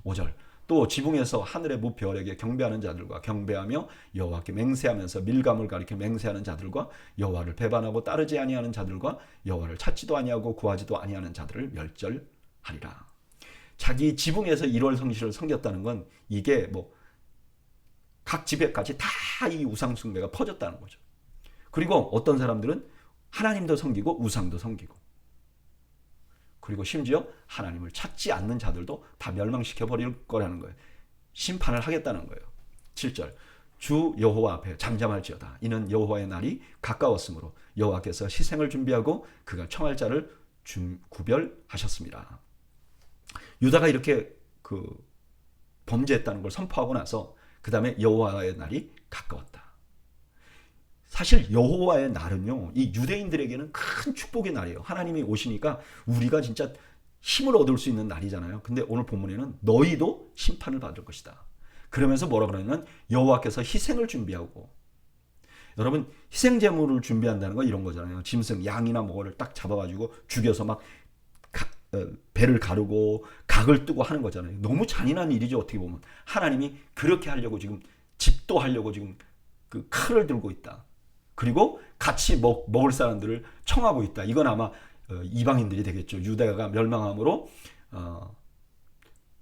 5절. 또 지붕에서 하늘의 무별에게 경배하는 자들과 경배하며 여호와께 맹세하면서 밀감을 가리켜 맹세하는 자들과 여호와를 배반하고 따르지 아니하는 자들과 여호와를 찾지도 아니하고 구하지도 아니하는 자들을 멸절하리라. 자기 지붕에서 1월 성실을 섬겼다는 건 이게 뭐 각 집에까지 다 이 우상 숭배가 퍼졌다는 거죠. 그리고 어떤 사람들은 하나님도 섬기고 우상도 섬기고, 그리고 심지어 하나님을 찾지 않는 자들도 다 멸망시켜 버릴 거라는 거예요. 심판을 하겠다는 거예요. 7절. 주 여호와 앞에 잠잠할지어다. 이는 여호와의 날이 가까웠으므로 여호와께서 희생을 준비하고 그가 청할 자를 구별하셨습니다. 유다가 이렇게 범죄했다는 걸 선포하고 나서 그 다음에 여호와의 날이 가까웠다. 사실 여호와의 날은요, 이 유대인들에게는 큰 축복의 날이에요. 하나님이 오시니까 우리가 진짜 힘을 얻을 수 있는 날이잖아요. 근데 오늘 본문에는 너희도 심판을 받을 것이다. 그러면서 뭐라 그러냐면 여호와께서 희생을 준비하고, 여러분 희생 제물을 준비한다는 건 이런 거잖아요. 짐승, 양이나 뭐를 딱 잡아가지고 죽여서 막 배를 가르고 각을 뜨고 하는 거잖아요. 너무 잔인한 일이죠. 어떻게 보면 하나님이 그렇게 하려고 지금 집도하려고 지금 그 칼을 들고 있다. 그리고 같이 먹을 사람들을 청하고 있다. 이건 아마 이방인들이 되겠죠. 유다가 멸망함으로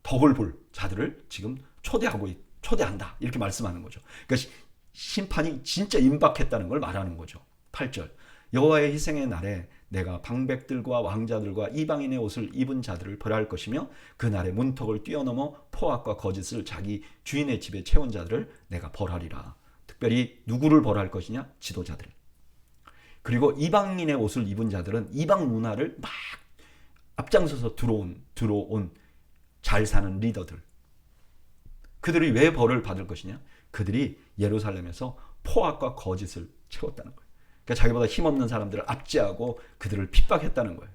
덕을 볼 자들을 지금 초대한다. 이렇게 말씀하는 거죠. 그러니까 심판이 진짜 임박했다는 걸 말하는 거죠. 8절. 여호와의 희생의 날에 내가 방백들과 왕자들과 이방인의 옷을 입은 자들을 벌할 것이며 그 날에 문턱을 뛰어넘어 포악과 거짓을 자기 주인의 집에 채운 자들을 내가 벌하리라. 특별히 누구를 벌할 것이냐? 지도자들. 그리고 이방인의 옷을 입은 자들은 이방 문화를 막 앞장서서 들어온 잘 사는 리더들. 그들이 왜 벌을 받을 것이냐? 그들이 예루살렘에서 포악과 거짓을 채웠다는 거예요. 그러니까 자기보다 힘없는 사람들을 압제하고 그들을 핍박했다는 거예요.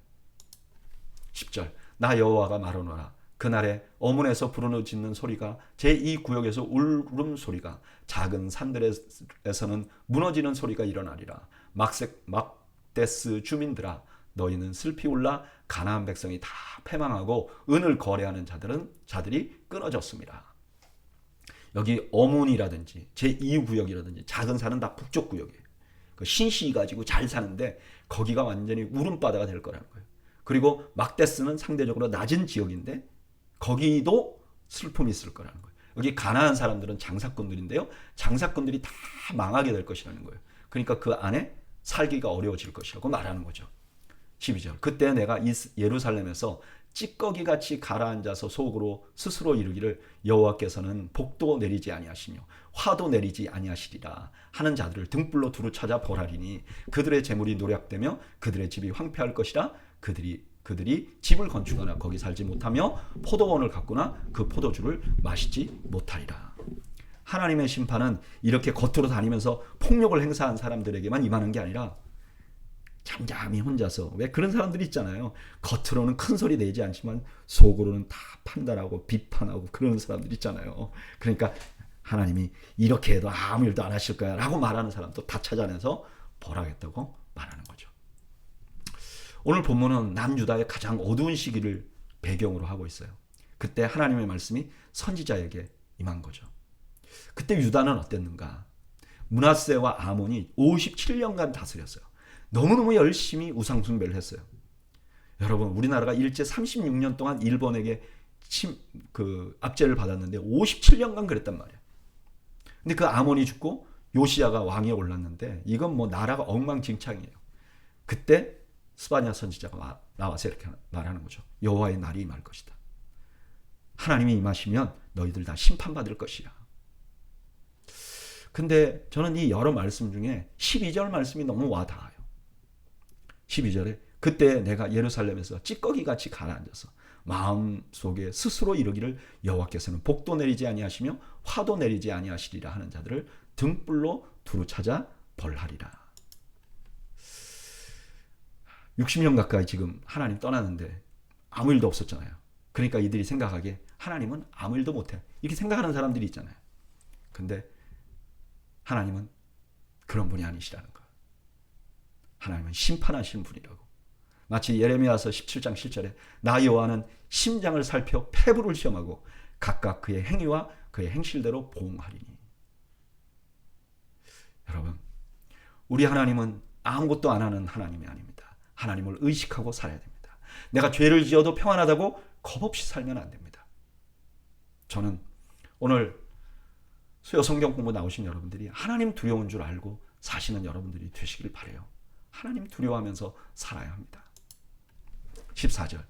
10절. 나 여호와가 말하노라. 그날에 어문에서 부르짖는 소리가 제2구역에서 울음소리가 작은 산들에서는 무너지는 소리가 일어나리라. 막데스 주민들아 너희는 슬피 울라. 가나안 백성이 다 패망하고 은을 거래하는 자들이 끊어졌습니다. 여기 어문이라든지 제2구역이라든지 작은 산은 다 북쪽 구역이에요. 신시 가지고 잘 사는데 거기가 완전히 울음바다가 될 거라는 거예요. 그리고 막데스는 상대적으로 낮은 지역인데 거기도 슬픔이 있을 거라는 거예요. 여기 가나안 사람들은 장사꾼들인데요. 장사꾼들이 다 망하게 될 것이라는 거예요. 그러니까 그 안에 살기가 어려워질 것이라고 말하는 거죠. 12절. 그때 내가 예루살렘에서 찌꺼기같이 가라앉아서 속으로 스스로 이르기를 여호와께서는 복도 내리지 아니하시며 화도 내리지 아니하시리라 하는 자들을 등불로 두루 찾아 벌하리니 그들의 재물이 노략되며 그들의 집이 황폐할 것이라. 그들이 집을 건축하나 거기 살지 못하며 포도원을 갖거나 그 포도주를 마시지 못하리라. 하나님의 심판은 이렇게 겉으로 다니면서 폭력을 행사한 사람들에게만 임하는 게 아니라 잠잠히 혼자서, 왜 그런 사람들이 있잖아요. 겉으로는 큰 소리 내지 않지만 속으로는 다 판단하고 비판하고 그런 사람들 있잖아요. 그러니까 하나님이 이렇게 해도 아무 일도 안 하실 거야 라고 말하는 사람도 다 찾아내서 벌하겠다고 말하는 거죠. 오늘 본문은 남유다의 가장 어두운 시기를 배경으로 하고 있어요. 그때 하나님의 말씀이 선지자에게 임한 거죠. 그때 유다는 어땠는가? 므낫세와 아몬이 57년간 다스렸어요. 너무너무 열심히 우상숭배를 했어요. 여러분, 우리나라가 일제 36년 동안 일본에게 압제를 받았는데 57년간 그랬단 말이에요. 근데 그 아몬이 죽고 요시야가 왕위에 올랐는데 이건 뭐 나라가 엉망진창이에요. 그때 스바냐 선지자가 나와서 이렇게 말하는 거죠. 여호와의 날이 임할 것이다. 하나님이 임하시면 너희들 다 심판받을 것이야. 근데 저는 이 여러 말씀 중에 12절 말씀이 너무 와닿아요. 12절에 그때 내가 예루살렘에서 찌꺼기같이 가라앉아서 마음속에 스스로 이르기를 여호와께서는 복도 내리지 아니하시며 화도 내리지 아니하시리라 하는 자들을 등불로 두루 찾아 벌하리라. 60년 가까이 지금 하나님 떠났는데 아무 일도 없었잖아요. 그러니까 이들이 생각하기에 하나님은 아무 일도 못해. 이렇게 생각하는 사람들이 있잖아요. 근데 하나님은 그런 분이 아니시라는 거예요. 하나님은 심판하시는 분이라고. 마치 예레미야서 17장 7절에 나 여호와는 심장을 살펴 폐부를 시험하고 각각 그의 행위와 그의 행실대로 보응하리니. 여러분, 우리 하나님은 아무것도 안 하는 하나님이 아닙니다. 하나님을 의식하고 살아야 됩니다. 내가 죄를 지어도 평안하다고 겁없이 살면 안 됩니다. 저는 오늘 수요 성경 공부 나오신 여러분들이 하나님 두려운 줄 알고 사시는 여러분들이 되시길 바라요. 하나님 두려워하면서 살아야 합니다. 14절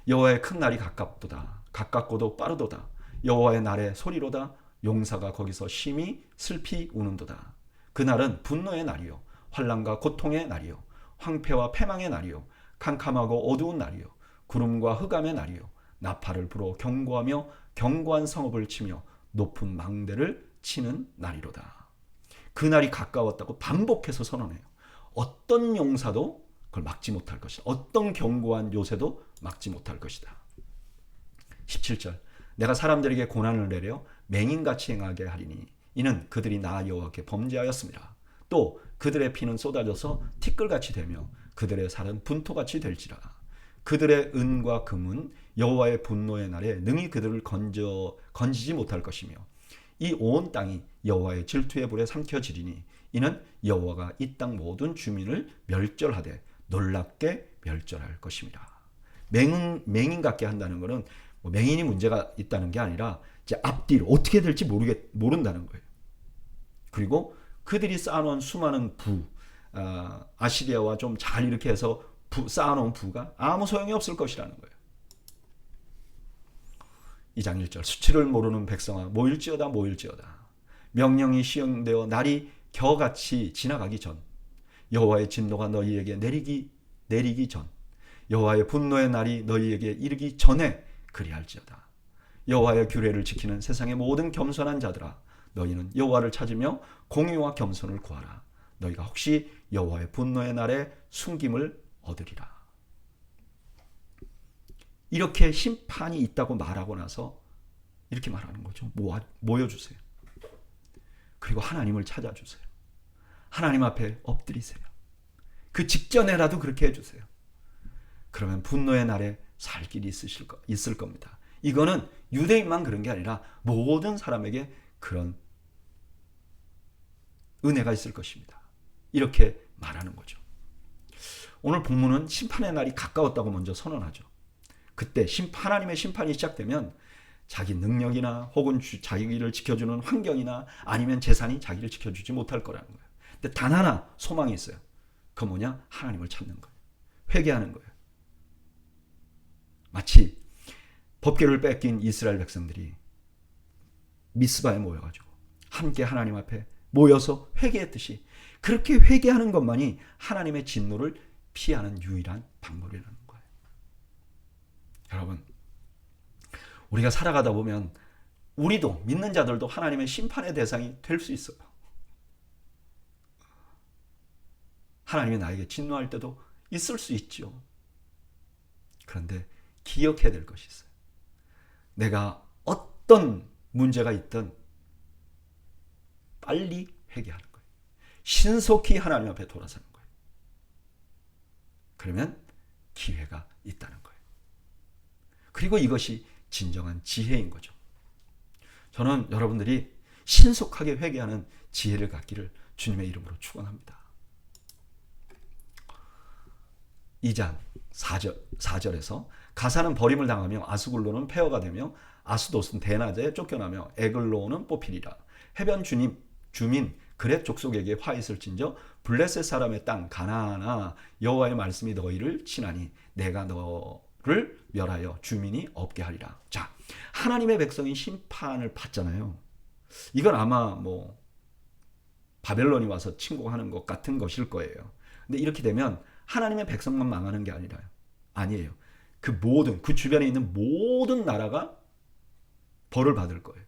여호와의 큰 날이 가깝도다. 가깝고도 빠르도다. 여호와의 날의 소리로다. 용사가 거기서 심히 슬피 우는도다. 그날은 분노의 날이요 환난과 고통의 날이요 황폐와 패망의 날이요 캄캄하고 어두운 날이요 구름과 흑암의 날이요 나팔을 불어 경고하며 견고한 성읍을 치며 높은 망대를 치는 날이로다. 그날이 가까웠다고 반복해서 선언해요. 어떤 용사도 그걸 막지 못할 것이다. 어떤 견고한 요새도 막지 못할 것이다. 17절 내가 사람들에게 고난을 내려 맹인같이 행하게 하리니 이는 그들이 나 여호와께 범죄하였습니다. 또 그들의 피는 쏟아져서 티끌같이 되며 그들의 살은 분토같이 될지라. 그들의 은과 금은 여호와의 분노의 날에 능히 그들을 건지지 못할 것이며 이 온 땅이 여호와의 질투의 불에 삼켜지리니 이는 여호와가 이 땅 모든 주민을 멸절하되 놀랍게 멸절할 것입니다. 맹인 같게 한다는 것은 뭐 맹인이 문제가 있다는 게 아니라 이제 앞뒤로 어떻게 될지 모른다는 거예요. 그리고 그들이 쌓아놓은 수많은 아시리아와 좀 잘 이렇게 해서 쌓아놓은 부가 아무 소용이 없을 것이라는 거예요. 2장 1절 수치를 모르는 백성아 모일지어다 모일지어다. 명령이 시행되어 날이 겨같이 지나가기 전 여호와의 진노가 너희에게 내리기 전 여호와의 분노의 날이 너희에게 이르기 전에 그리할지어다. 여호와의 규례를 지키는 세상의 모든 겸손한 자들아 너희는 여호와를 찾으며 공의와 겸손을 구하라. 너희가 혹시 여호와의 분노의 날에 숨김을 얻으리라. 이렇게 심판이 있다고 말하고 나서 이렇게 말하는 거죠. 모여주세요. 그리고 하나님을 찾아주세요. 하나님 앞에 엎드리세요. 그 직전에라도 그렇게 해주세요. 그러면 분노의 날에 살 길이 있을 겁니다. 이거는 유대인만 그런 게 아니라 모든 사람에게 그런 은혜가 있을 것입니다. 이렇게 말하는 거죠. 오늘 본문은 심판의 날이 가까웠다고 먼저 선언하죠. 그때 하나님의 심판이 시작되면 자기 능력이나 혹은 자기를 지켜주는 환경이나 아니면 재산이 자기를 지켜주지 못할 거라는 거예요. 근데 단 하나 소망이 있어요. 그건 뭐냐? 하나님을 찾는 거예요. 회개하는 거예요. 마치 법궤를 뺏긴 이스라엘 백성들이 미스바에 모여가지고 함께 하나님 앞에 모여서 회개했듯이 그렇게 회개하는 것만이 하나님의 진노를 피하는 유일한 방법이라는 거예요. 여러분, 우리가 살아가다 보면 우리도 믿는 자들도 하나님의 심판의 대상이 될 수 있어요. 하나님이 나에게 진노할 때도 있을 수 있죠. 그런데 기억해야 될 것이 있어요. 내가 어떤 문제가 있든 빨리 회개하는 거예요. 신속히 하나님 앞에 돌아서는 거예요. 그러면 기회가 있다는 거예요. 그리고 이것이 진정한 지혜인 거죠. 저는 여러분들이 신속하게 회개하는 지혜를 갖기를 주님의 이름으로 축원합니다. 2장 4절에서 가사는 버림을 당하며 아스굴로는 폐허가 되며 아스돗은 대낮에 쫓겨나며 에글로는 뽑히리라. 해변 주민 그렛 족속에게 화 있을진저 블레셋 사람의 땅 가나안아 여호와의 말씀이 너희를 치나니 내가 너를 멸하여 주민이 없게 하리라. 자, 하나님의 백성이 심판을 받잖아요. 이건 아마 뭐 바벨론이 와서 침공하는 것 같은 것일 거예요. 근데 이렇게 되면 하나님의 백성만 망하는 게 아니에요. 그 주변에 있는 모든 나라가 벌을 받을 거예요.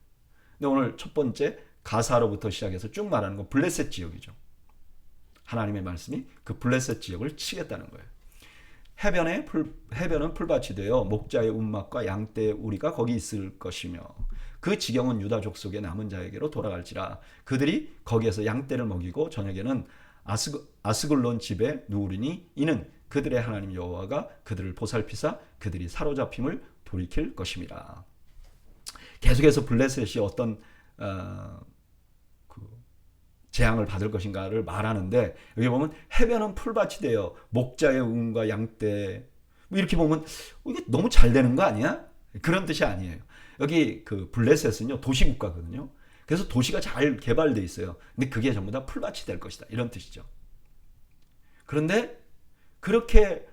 근데 오늘 첫 번째 가사로부터 시작해서 쭉 말하는 건 블레셋 지역이죠. 하나님의 말씀이 그 블레셋 지역을 치겠다는 거예요. 해변은 풀밭이 되어 목자의 운막과 양떼의 우리가 거기 있을 것이며 그 지경은 유다 족속의 남은 자에게로 돌아갈지라. 그들이 거기에서 양떼를 먹이고 저녁에는 아스글론 집에 누우리니 이는 그들의 하나님 여호와가 그들을 보살피사 그들이 사로잡힘을 돌이킬 것임이라. 계속해서 블레셋이 어떤 재앙을 받을 것인가를 말하는데 여기 보면 해변은 풀밭이 되어 목자의 운과 양떼 이렇게 보면 이게 너무 잘 되는 거 아니야? 그런 뜻이 아니에요. 여기 그 블레셋은요 도시국가거든요. 그래서 도시가 잘 개발돼 있어요. 근데 그게 전부 다 풀밭이 될 것이다 이런 뜻이죠. 그런데 그렇게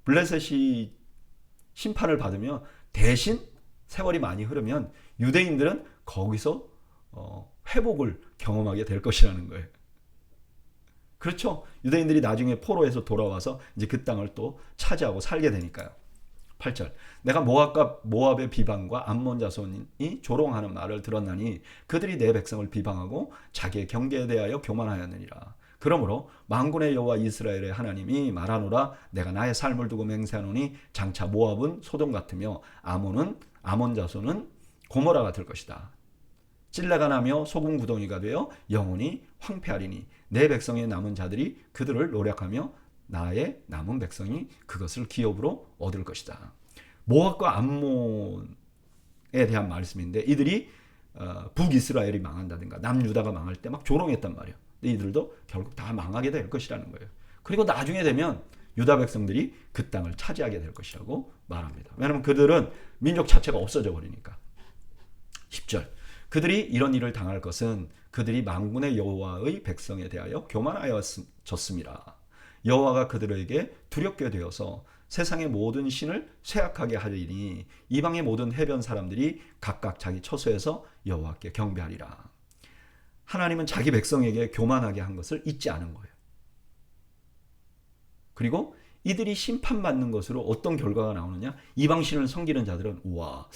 블레셋이 심판을 받으며 대신 세월이 많이 흐르면 유대인들은 거기서 회복을 경험하게 될 것이라는 거예요. 그렇죠? 유대인들이 나중에 포로에서 돌아와서 이제 그 땅을 또 차지하고 살게 되니까요. 8절 내가 모압과 모압의 비방과 암몬 자손이 조롱하는 말을 들었나니 그들이 내 백성을 비방하고 자기의 경계에 대하여 교만하였느니라. 그러므로 만군의 여호와 이스라엘의 하나님이 말하노라 내가 나의 삶을 두고 맹세하노니 장차 모압은 소돔 같으며 아몬 자손은 고모라 같을 것이다. 찔레가 나며 소금 구덩이가 되어 영원히 황폐하리니 내 백성의 남은 자들이 그들을 노력하며 나의 남은 백성이 그것을 기업으로 얻을 것이다. 모압과 암몬에 대한 말씀인데 이들이 북이스라엘이 망한다든가 남유다가 망할 때 막 조롱했단 말이에요. 근데 이들도 결국 다 망하게 될 것이라는 거예요. 그리고 나중에 되면 유다 백성들이 그 땅을 차지하게 될 것이라고 말합니다. 왜냐하면 그들은 민족 자체가 없어져 버리니까. 10절 그들이 이런 일을 당할 것은 그들이 만군의 여호와의 백성에 대하여 교만하였었음이라. 여호와가 그들에게 두렵게 되어서 세상의 모든 신을 쇠약하게 하리니 이방의 모든 해변 사람들이 각각 자기 처소에서 여호와께 경배하리라. 하나님은 자기 백성에게 교만하게 한 것을 잊지 않은 거예요. 그리고 이들이 심판받는 것으로 어떤 결과가 나오느냐? 이방 신을 섬기는 자들은 우와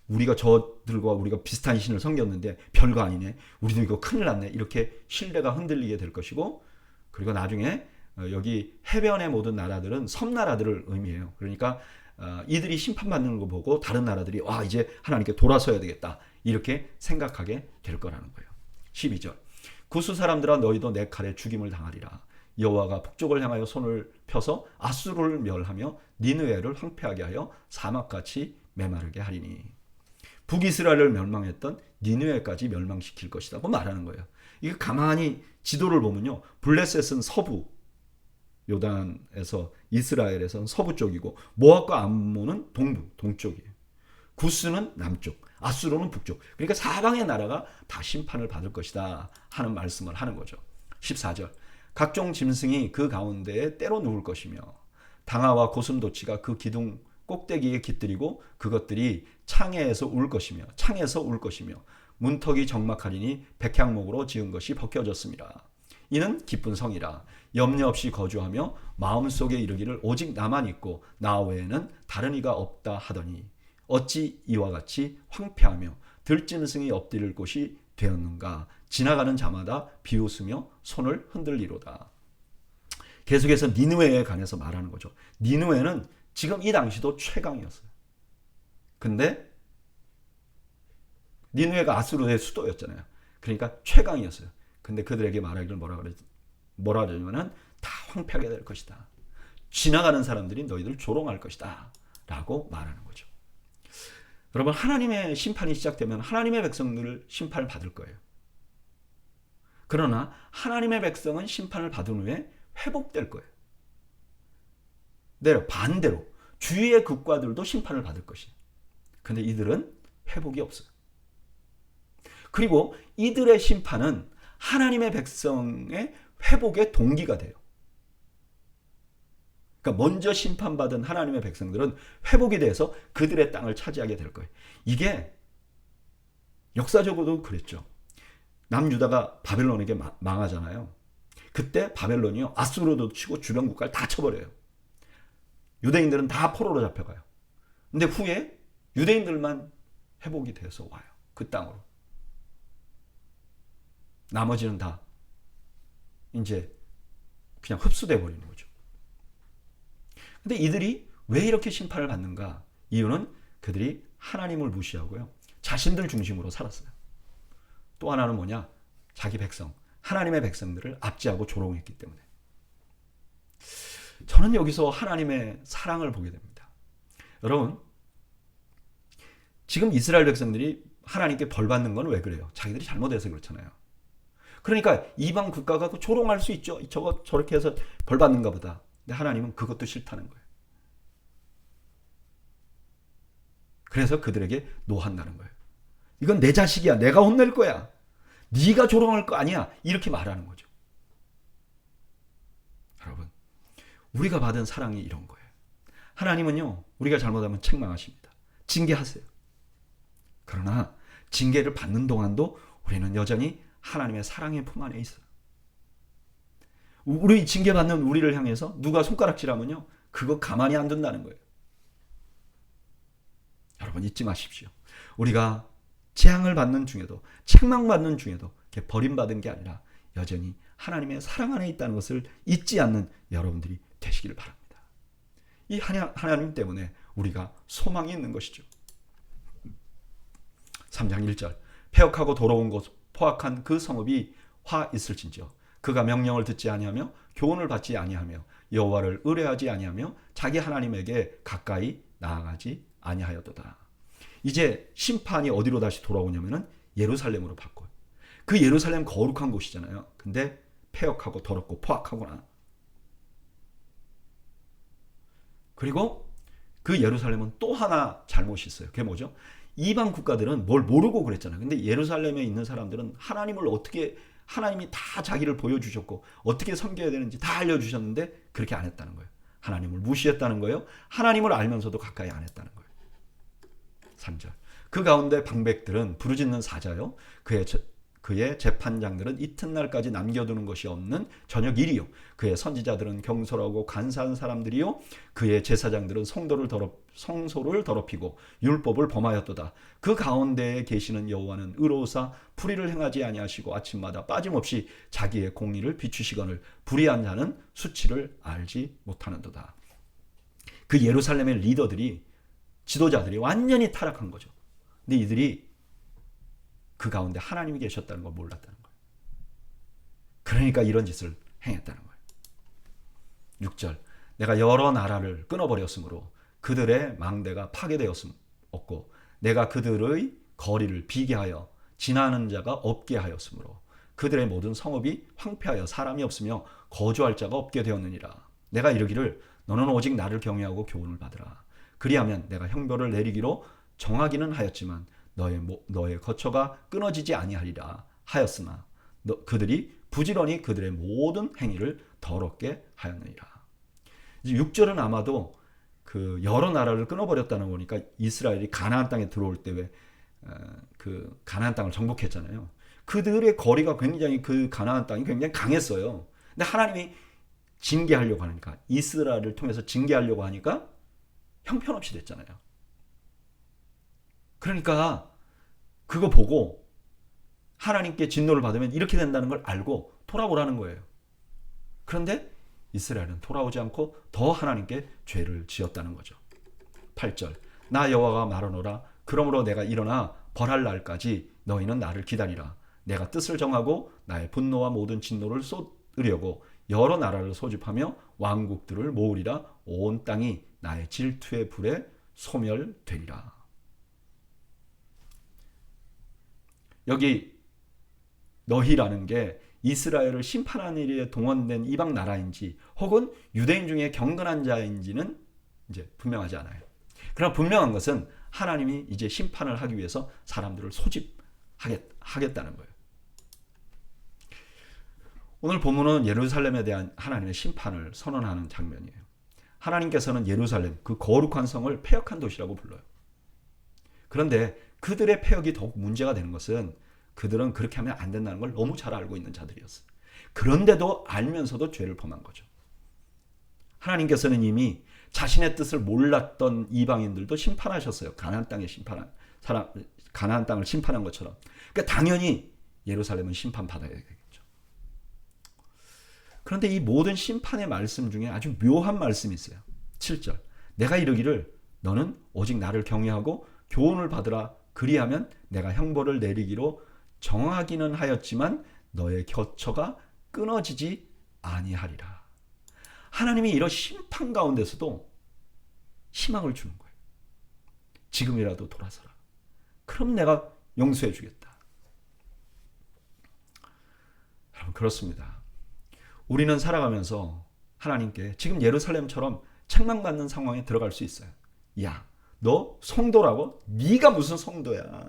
우리가 저들과 우리가 비슷한 신을 섬겼는데 별거 아니네. 우리도 이거 큰일 났네. 이렇게 신뢰가 흔들리게 될 것이고 그리고 나중에 여기 해변의 모든 나라들은 섬나라들을 의미해요. 그러니까 이들이 심판받는 거 보고 다른 나라들이 와 이제 하나님께 돌아서야 되겠다. 이렇게 생각하게 될 거라는 거예요. 12절 구스 사람들아 너희도 내 칼에 죽임을 당하리라. 여호와가 북쪽을 향하여 손을 펴서 아수르를 멸하며 니느웨를 황폐하게 하여 사막같이 메마르게 하리니 북이스라엘을 멸망했던 니느웨까지 멸망시킬 것이라고 말하는 거예요. 이거 가만히 지도를 보면요. 블레셋은 서부 요단에서 이스라엘에서는 서부 쪽이고 모압과 암몬은 동쪽이에요. 구스는 남쪽, 아수르는 북쪽. 그러니까 사방의 나라가 다 심판을 받을 것이다 하는 말씀을 하는 거죠. 14절 각종 짐승이 그 가운데에 때로 누울 것이며 당아와 고슴도치가 그 기둥 꼭대기에 깃들이고 그것들이 창에서 울 것이며 문턱이 적막하리니 백향목으로 지은 것이 벗겨졌습니다. 이는 기쁜 성이라 염려 없이 거주하며 마음속에 이르기를 오직 나만 있고 나 외에는 다른 이가 없다 하더니 어찌 이와 같이 황폐하며 들짐승이 엎드릴 곳이 되었는가. 지나가는 자마다 비웃으며 손을 흔들리로다. 계속해서 니느웨에 관해서 말하는 거죠. 니느웨는 지금 이 당시도 최강이었어요. 근데 니느웨가 아수르의 수도였잖아요. 그러니까 최강이었어요. 근데 그들에게 말하기를 뭐라 그러냐면은 다 황폐하게 될 것이다. 지나가는 사람들이 너희들 조롱할 것이다. 라고 말하는 거죠. 여러분 하나님의 심판이 시작되면 하나님의 백성들을 심판을 받을 거예요. 그러나 하나님의 백성은 심판을 받은 후에 회복될 거예요. 네, 반대로 주위의 국가들도 심판을 받을 것이에요. 근데 이들은 회복이 없어요. 그리고 이들의 심판은 하나님의 백성의 회복의 동기가 돼요. 그러니까 먼저 심판받은 하나님의 백성들은 회복이 돼서 그들의 땅을 차지하게 될 거예요. 이게 역사적으로도 그랬죠. 남유다가 바벨론에게 망하잖아요. 그때 바벨론이요, 아수르도 치고 주변 국가를 다 쳐버려요. 유대인들은 다 포로로 잡혀가요. 근데 후에 유대인들만 회복이 돼서 와요. 그 땅으로. 나머지는 다 이제 그냥 흡수돼 버리는 거죠. 근데 이들이 왜 이렇게 심판을 받는가? 이유는 그들이 하나님을 무시하고요, 자신들 중심으로 살았어요. 또 하나는 뭐냐? 자기 백성, 하나님의 백성들을 압제하고 조롱했기 때문에. 저는 여기서 하나님의 사랑을 보게 됩니다. 여러분, 지금 이스라엘 백성들이 하나님께 벌 받는 건 왜 그래요? 자기들이 잘못해서 그렇잖아요. 그러니까 이방 국가가 조롱할 수 있죠. 저렇게 해서 벌 받는가 보다. 근데 하나님은 그것도 싫다는 거예요. 그래서 그들에게 노한다는 거예요. 이건 내 자식이야. 내가 혼낼 거야. 네가 조롱할 거 아니야. 이렇게 말하는 거죠. 여러분, 우리가 받은 사랑이 이런 거예요. 하나님은요, 우리가 잘못하면 책망하십니다. 징계하세요. 그러나 징계를 받는 동안도 우리는 여전히 하나님의 사랑의 품 안에 있어요. 우리 징계받는 우리를 향해서 누가 손가락질하면요, 그거 가만히 안 둔다는 거예요. 여러분, 잊지 마십시오. 우리가 재앙을 받는 중에도, 책망받는 중에도 버림받은 게 아니라 여전히 하나님의 사랑 안에 있다는 것을 잊지 않는 여러분들이 되시기를 바랍니다. 이 하나님 때문에 우리가 소망이 있는 것이죠. 3장 1절, 패역하고 더러운 곳 포악한 그 성읍이 화 있을진저 그가 명령을 듣지 아니하며 교훈을 받지 아니하며 여호와를 의뢰하지 아니하며 자기 하나님에게 가까이 나아가지 아니하였도다. 이제 심판이 어디로 다시 돌아오냐면은 예루살렘으로 바꿔요. 그 예루살렘 거룩한 곳이잖아요. 근데 패역하고 더럽고 포악하구나. 그리고 그 예루살렘은 또 하나 잘못이 있어요. 그게 뭐죠? 이방 국가들은 뭘 모르고 그랬잖아요. 근데 예루살렘에 있는 사람들은 하나님을 어떻게, 하나님이 다 자기를 보여주셨고 어떻게 섬겨야 되는지 다 알려주셨는데 그렇게 안 했다는 거예요. 하나님을 무시했다는 거예요. 하나님을 알면서도 가까이 안 했다는 거예요. 3절, 그 가운데 방백들은 부르짖는 사자요, 그의 재판장들은 이튿날까지 남겨두는 것이 없는 저녁 일이요, 그의 선지자들은 경솔하고 간사한 사람들이요, 그의 제사장들은 성소를 더럽히고 율법을 범하였도다. 그 가운데에 계시는 여호와는 의로우사 불의를 행하지 아니하시고 아침마다 빠짐없이 자기의 공의를 비추시거늘 불의한 자는 수치를 알지 못하는도다. 그 예루살렘의 리더들이, 지도자들이 완전히 타락한 거죠. 근데 이들이 그 가운데 하나님이 계셨다는 걸 몰랐다는 거예요. 그러니까 이런 짓을 행했다는 거예요. 6절, 내가 여러 나라를 끊어버렸으므로 그들의 망대가 파괴되었고 내가 그들의 거리를 비게 하여 지나는 자가 없게 하였으므로 그들의 모든 성읍이 황폐하여 사람이 없으며 거주할 자가 없게 되었느니라. 내가 이르기를 너는 오직 나를 경외하고 교훈을 받으라. 그리하면 내가 형벌을 내리기로 정하기는 하였지만 너의 거처가 끊어지지 아니하리라 하였으나 그들이 부지런히 그들의 모든 행위를 더럽게 하였느니라. 이제 6절은 아마도 그 여러 나라를 끊어버렸다는 거니까 이스라엘이 가나안 땅에 들어올 때 왜 그 가나안 땅을 정복했잖아요. 그들의 거리가 굉장히, 그 가나안 땅이 굉장히 강했어요. 근데 하나님이 징계하려고 하니까, 이스라엘을 통해서 징계하려고 하니까 형편없이 됐잖아요. 그러니까 그거 보고 하나님께 진노를 받으면 이렇게 된다는 걸 알고 돌아오라는 거예요. 그런데 이스라엘은 돌아오지 않고 더 하나님께 죄를 지었다는 거죠. 8절, 나 여호와가 말하노라. 그러므로 내가 일어나 벌할 날까지 너희는 나를 기다리라. 내가 뜻을 정하고 나의 분노와 모든 진노를 쏟으려고 여러 나라를 소집하며 왕국들을 모으리라. 온 땅이 나의 질투의 불에 소멸되리라. 여기 너희라는 게 이스라엘을 심판하는 일에 동원된 이방 나라인지 혹은 유대인 중에 경건한 자인지는 이제 분명하지 않아요. 그러나 분명한 것은 하나님이 이제 심판을 하기 위해서 사람들을 소집하겠다는 거예요. 오늘 본문은 예루살렘에 대한 하나님의 심판을 선언하는 장면이에요. 하나님께서는 예루살렘, 그 거룩한 성을 패역한 도시라고 불러요. 그런데 그들의 패역이 더욱 문제가 되는 것은 그들은 그렇게 하면 안 된다는 걸 너무 잘 알고 있는 자들이었어요. 그런데도 알면서도 죄를 범한 거죠. 하나님께서는 이미 자신의 뜻을 몰랐던 이방인들도 심판하셨어요. 가나안 땅을 심판한 것처럼. 그러니까 당연히 예루살렘은 심판받아야 되겠죠. 그런데 이 모든 심판의 말씀 중에 아주 묘한 말씀이 있어요. 7절. 내가 이르기를 너는 오직 나를 경외하고 교훈을 받으라. 그리하면 내가 형벌을 내리기로 정하기는 하였지만 너의 겨처가 끊어지지 아니하리라. 하나님이 이런 심판 가운데서도 희망을 주는 거예요. 지금이라도 돌아서라. 그럼 내가 용서해 주겠다. 여러분, 그렇습니다. 우리는 살아가면서 하나님께 지금 예루살렘처럼 책망받는 상황에 들어갈 수 있어요. 야, 너 성도라고? 네가 무슨 성도야?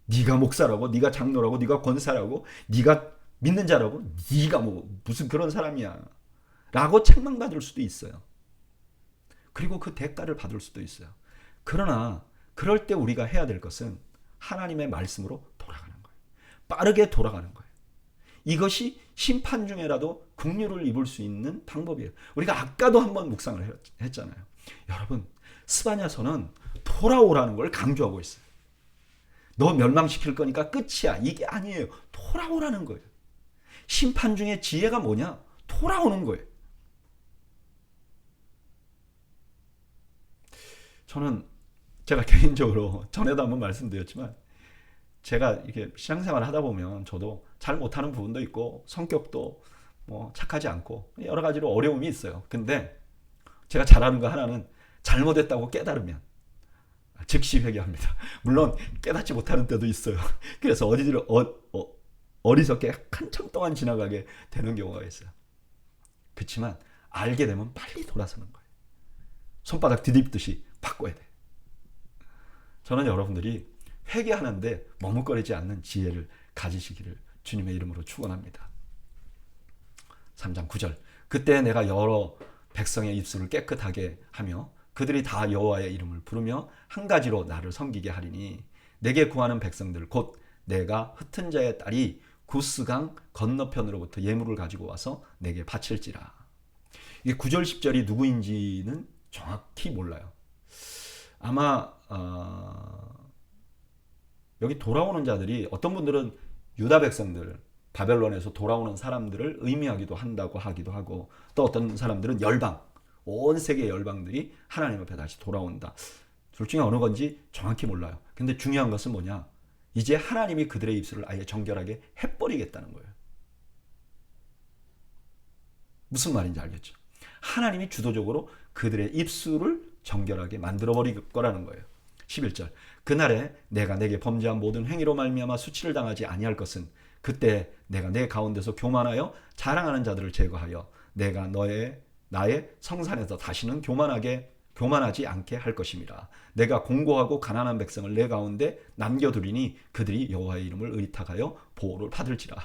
네가 목사라고? 네가 장로라고? 네가 권사라고? 네가 믿는 자라고? 네가 무슨 그런 사람이야? 라고 책망받을 수도 있어요. 그리고 그 대가를 받을 수도 있어요. 그러나 그럴 때 우리가 해야 될 것은 하나님의 말씀으로 돌아가는 거예요. 빠르게 돌아가는 거예요. 이것이 심판 중에라도 긍휼을 입을 수 있는 방법이에요. 우리가 아까도 한번 묵상을 했잖아요. 여러분, 스바냐서는 돌아오라는 걸 강조하고 있어요. 너 멸망시킬 거니까 끝이야. 이게 아니에요. 돌아오라는 거예요. 심판 중에 지혜가 뭐냐? 돌아오는 거예요. 저는 제가 개인적으로 전에도 한번 말씀드렸지만 제가 이렇게 신앙생활을 하다 보면 저도 잘 못하는 부분도 있고 성격도 착하지 않고 여러 가지로 어려움이 있어요. 근데 제가 잘하는 거 하나는 잘못했다고 깨달으면 즉시 회개합니다. 물론 깨닫지 못하는 때도 있어요. 그래서 어리석게 한참 동안 지나가게 되는 경우가 있어요. 그렇지만 알게 되면 빨리 돌아서는 거예요. 손바닥 뒤집듯이 바꿔야 돼. 저는 여러분들이 회개하는데 머뭇거리지 않는 지혜를 가지시기를 주님의 이름으로 축원합니다. 3장 9절. 그때 내가 여러 백성의 입술을 깨끗하게 하며 그들이 다 여호와의 이름을 부르며 한 가지로 나를 섬기게 하리니 내게 구하는 백성들 곧 내가 흩은 자의 딸이 구스강 건너편으로부터 예물을 가지고 와서 내게 바칠지라. 이게 9절 10절이 누구인지는 정확히 몰라요. 아마 여기 돌아오는 자들이 어떤 분들은 유다 백성들, 바벨론에서 돌아오는 사람들을 의미하기도 한다고 하기도 하고, 또 어떤 사람들은 열방, 온 세계 열방들이 하나님 앞에 다시 돌아온다. 둘 중에 어느 건지 정확히 몰라요. 근데 중요한 것은 뭐냐? 이제 하나님이 그들의 입술을 아예 정결하게 해버리겠다는 거예요. 무슨 말인지 알겠죠? 하나님이 주도적으로 그들의 입술을 정결하게 만들어버릴 거라는 거예요. 11절. 그날에 내가 내게 범죄한 모든 행위로 말미암아 수치를 당하지 아니할 것은 그때 내가 내 가운데서 교만하여 자랑하는 자들을 제거하여 내가 나의 성산에서 다시는 교만하지 않게 할 것임이라. 내가 공고하고 가난한 백성을 내 가운데 남겨두리니 그들이 여호와의 이름을 의탁하여 보호를 받을지라.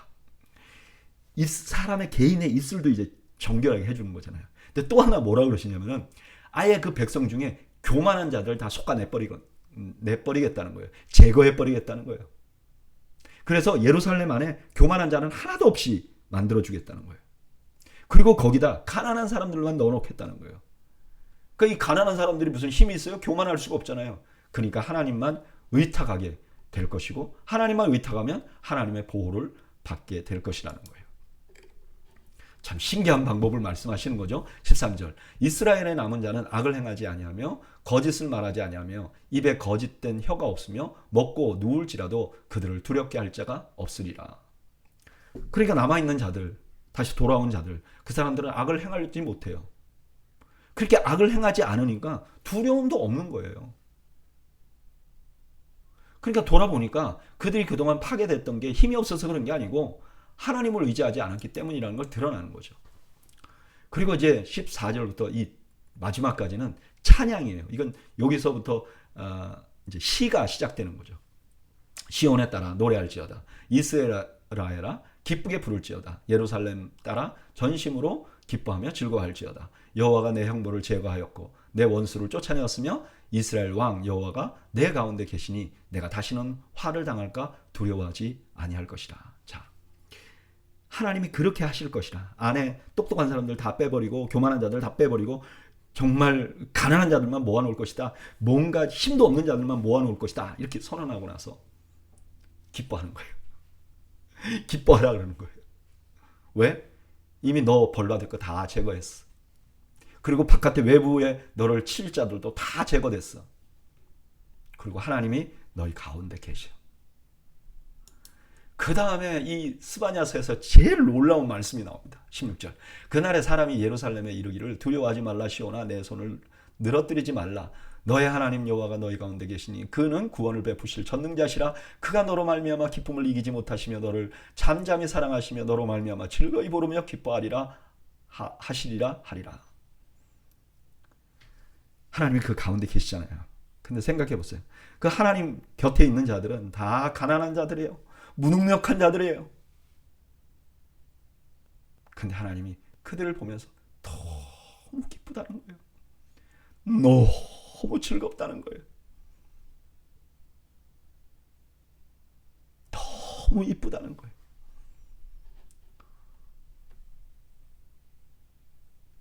이 사람의 개인의 입술도 이제 정결하게 해주는 거잖아요. 근데 또 하나 뭐라 그러시냐면은 아예 그 백성 중에 교만한 자들 다 내버리겠다는 거예요. 제거해버리겠다는 거예요. 그래서 예루살렘 안에 교만한 자는 하나도 없이 만들어주겠다는 거예요. 그리고 거기다 가난한 사람들만 넣어놓겠다는 거예요. 그러니까 이 가난한 사람들이 무슨 힘이 있어요? 교만할 수가 없잖아요. 그러니까 하나님만 의탁하게 될 것이고 하나님만 의탁하면 하나님의 보호를 받게 될 것이라는 거예요. 참 신기한 방법을 말씀하시는 거죠. 13절. 이스라엘의 남은 자는 악을 행하지 아니하며 거짓을 말하지 아니하며 입에 거짓된 혀가 없으며 먹고 누울지라도 그들을 두렵게 할 자가 없으리라. 그러니까 남아있는 자들, 다시 돌아온 자들, 그 사람들은 악을 행하지 못해요. 그렇게 악을 행하지 않으니까 두려움도 없는 거예요. 그러니까 돌아보니까 그들이 그동안 파괴됐던 게 힘이 없어서 그런 게 아니고 하나님을 의지하지 않았기 때문이라는 걸 드러나는 거죠. 그리고 이제 14절부터 이 마지막까지는 찬양이에요. 이건 여기서부터 이제 시가 시작되는 거죠. 시온에 따라 노래할지어다. 이스라엘아 기쁘게 부를지어다. 예루살렘 따라 전심으로 기뻐하며 즐거워할지어다. 여호와가 내 형벌을 제거하였고 내 원수를 쫓아내었으며 이스라엘 왕 여호와가 내 가운데 계시니 내가 다시는 화를 당할까 두려워하지 아니할 것이라. 자, 하나님이 그렇게 하실 것이라. 안에 똑똑한 사람들 다 빼버리고 교만한 자들 다 빼버리고 정말 가난한 자들만 모아놓을 것이다. 뭔가 힘도 없는 자들만 모아놓을 것이다. 이렇게 선언하고 나서 기뻐하는 거예요. 기뻐하라 그러는 거예요. 왜? 이미 너 벌 받을 거 다 제거했어. 그리고 바깥에 외부에 너를 칠 자들도 다 제거됐어. 그리고 하나님이 너희 가운데 계셔. 그 다음에 이 스바냐서에서 제일 놀라운 말씀이 나옵니다. 16절. 그날에 사람이 예루살렘에 이르기를 두려워하지 말라 시온아 내 손을 늘어뜨리지 말라. 너의 하나님 여호와가 너희 가운데 계시니 그는 구원을 베푸실 전능자시라. 그가 너로 말미암아 기쁨을 이기지 못하시며 너를 잠잠히 사랑하시며 너로 말미암아 즐거이 부르며 기뻐하리라 하시리라 하리라. 하나님이 그 가운데 계시잖아요. 근데 생각해 보세요. 그 하나님 곁에 있는 자들은 다 가난한 자들이에요. 무능력한 자들이에요. 근데 하나님이 그들을 보면서 너무 기쁘다는 거예요. 너무 즐겁다는 거예요. 너무 이쁘다는 거예요.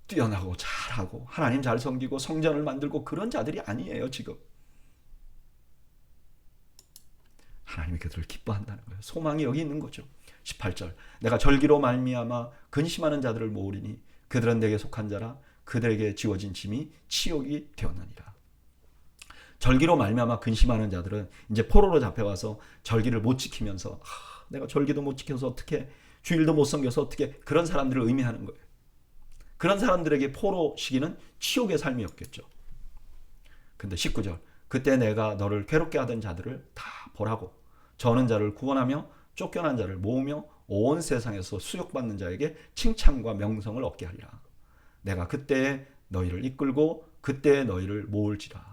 뛰어나고 잘하고 하나님 잘 섬기고 성전을 만들고 그런 자들이 아니에요. 지금 하나님이 그들을 기뻐한다는 거예요. 소망이 여기 있는 거죠. 18절. 내가 절기로 말미암아 근심하는 자들을 모으리니 그들은 내게 속한 자라. 그들에게 지워진 짐이 치욕이 되었느니라. 절기로 말미암아 근심하는 자들은 이제 포로로 잡혀와서 절기를 못 지키면서 내가 절기도 못 지켜서 어떻게, 주일도 못 섬겨서 어떻게, 그런 사람들을 의미하는 거예요. 그런 사람들에게 포로 시기는 치욕의 삶이었겠죠. 근데 19절. 그때 내가 너를 괴롭게 하던 자들을 다 보라고 저는 자를 구원하며 쫓겨난 자를 모으며 온 세상에서 수욕받는 자에게 칭찬과 명성을 얻게 하리라. 내가 그때에 너희를 이끌고 그때에 너희를 모을지라.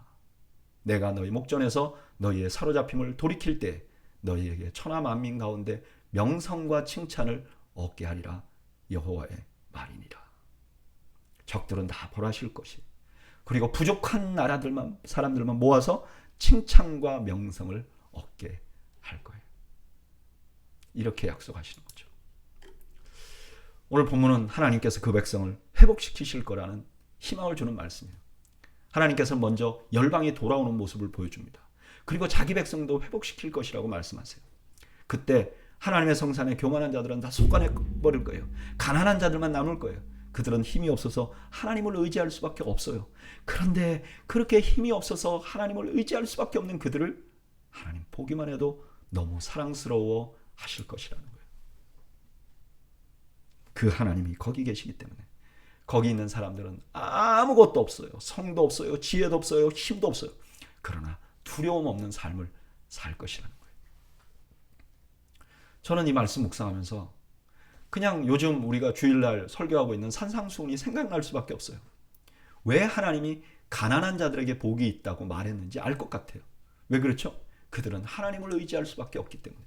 내가 너희 목전에서 너희의 사로잡힘을 돌이킬 때 너희에게 천하 만민 가운데 명성과 칭찬을 얻게 하리라. 여호와의 말이니라. 적들은 다 벌하실 것이. 그리고 부족한 나라들만, 사람들만 모아서 칭찬과 명성을 얻게 할 거예요. 이렇게 약속하시는 거죠. 오늘 본문은 하나님께서 그 백성을 회복시키실 거라는 희망을 주는 말씀이에요. 하나님께서 먼저 열방이 돌아오는 모습을 보여줍니다. 그리고 자기 백성도 회복시킬 것이라고 말씀하세요. 그때 하나님의 성산에 교만한 자들은 다 쏟아내버릴 거예요. 가난한 자들만 남을 거예요. 그들은 힘이 없어서 하나님을 의지할 수밖에 없어요. 그런데 그렇게 힘이 없어서 하나님을 의지할 수밖에 없는 그들을 하나님 보기만 해도 너무 사랑스러워 하실 것이라는 거예요. 그 하나님이 거기 계시기 때문에 거기 있는 사람들은 아무것도 없어요. 성도 없어요. 지혜도 없어요. 힘도 없어요. 그러나 두려움 없는 삶을 살 것이라는 거예요. 저는 이 말씀 묵상하면서 그냥 요즘 우리가 주일날 설교하고 있는 산상수훈이 생각날 수밖에 없어요. 왜 하나님이 가난한 자들에게 복이 있다고 말했는지 알 것 같아요. 왜 그렇죠? 그들은 하나님을 의지할 수밖에 없기 때문에.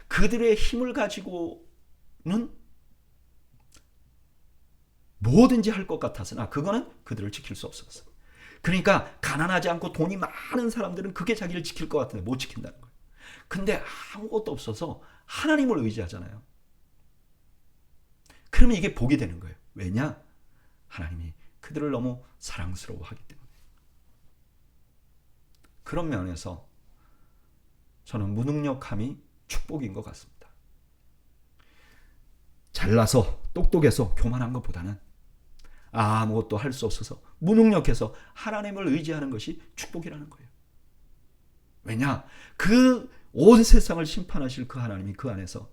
그들의 힘을 가지고는 뭐든지 할 것 같았으나 그거는 그들을 지킬 수 없었어요. 그러니까 가난하지 않고 돈이 많은 사람들은 그게 자기를 지킬 것 같은데 못 지킨다는 거예요. 근데 아무것도 없어서 하나님을 의지하잖아요. 그러면 이게 복이 되는 거예요. 왜냐? 하나님이 그들을 너무 사랑스러워하기 때문에. 그런 면에서 저는 무능력함이 축복인 것 같습니다. 잘나서 똑똑해서 교만한 것보다는 아무것도 할 수 없어서 무능력해서 하나님을 의지하는 것이 축복이라는 거예요. 왜냐? 그 온 세상을 심판하실 그 하나님이 그 안에서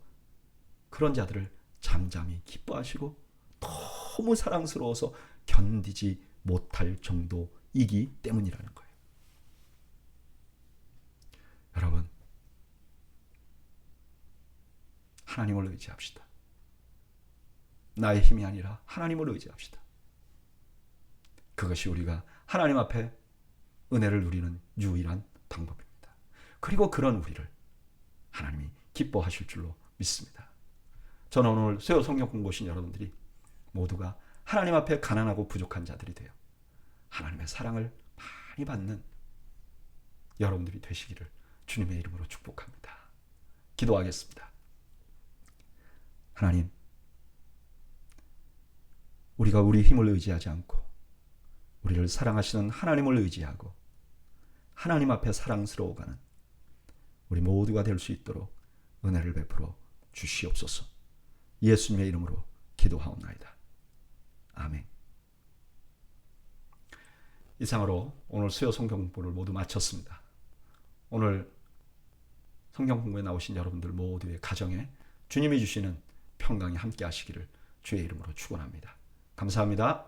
그런 자들을 잠잠히 기뻐하시고 너무 사랑스러워서 견디지 못할 정도이기 때문이라는 거예요. 여러분, 하나님을 의지합시다. 나의 힘이 아니라 하나님을 의지합시다. 그것이 우리가 하나님 앞에 은혜를 누리는 유일한 방법입니다. 그리고 그런 우리를 하나님이 기뻐하실 줄로 믿습니다. 저는 오늘 수요 성경 공부하신 여러분들이 모두가 하나님 앞에 가난하고 부족한 자들이 되어 하나님의 사랑을 많이 받는 여러분들이 되시기를 주님의 이름으로 축복합니다. 기도하겠습니다. 하나님, 우리가 우리 힘을 의지하지 않고 우리를 사랑하시는 하나님을 의지하고 하나님 앞에 사랑스러워가는 우리 모두가 될 수 있도록 은혜를 베풀어 주시옵소서. 예수님의 이름으로 기도하옵나이다. 아멘. 이상으로 오늘 수요 성경 공부를 모두 마쳤습니다. 오늘 성경 공부에 나오신 여러분들 모두의 가정에 주님이 주시는 평강이 함께 하시기를 주의 이름으로 축원합니다. 감사합니다.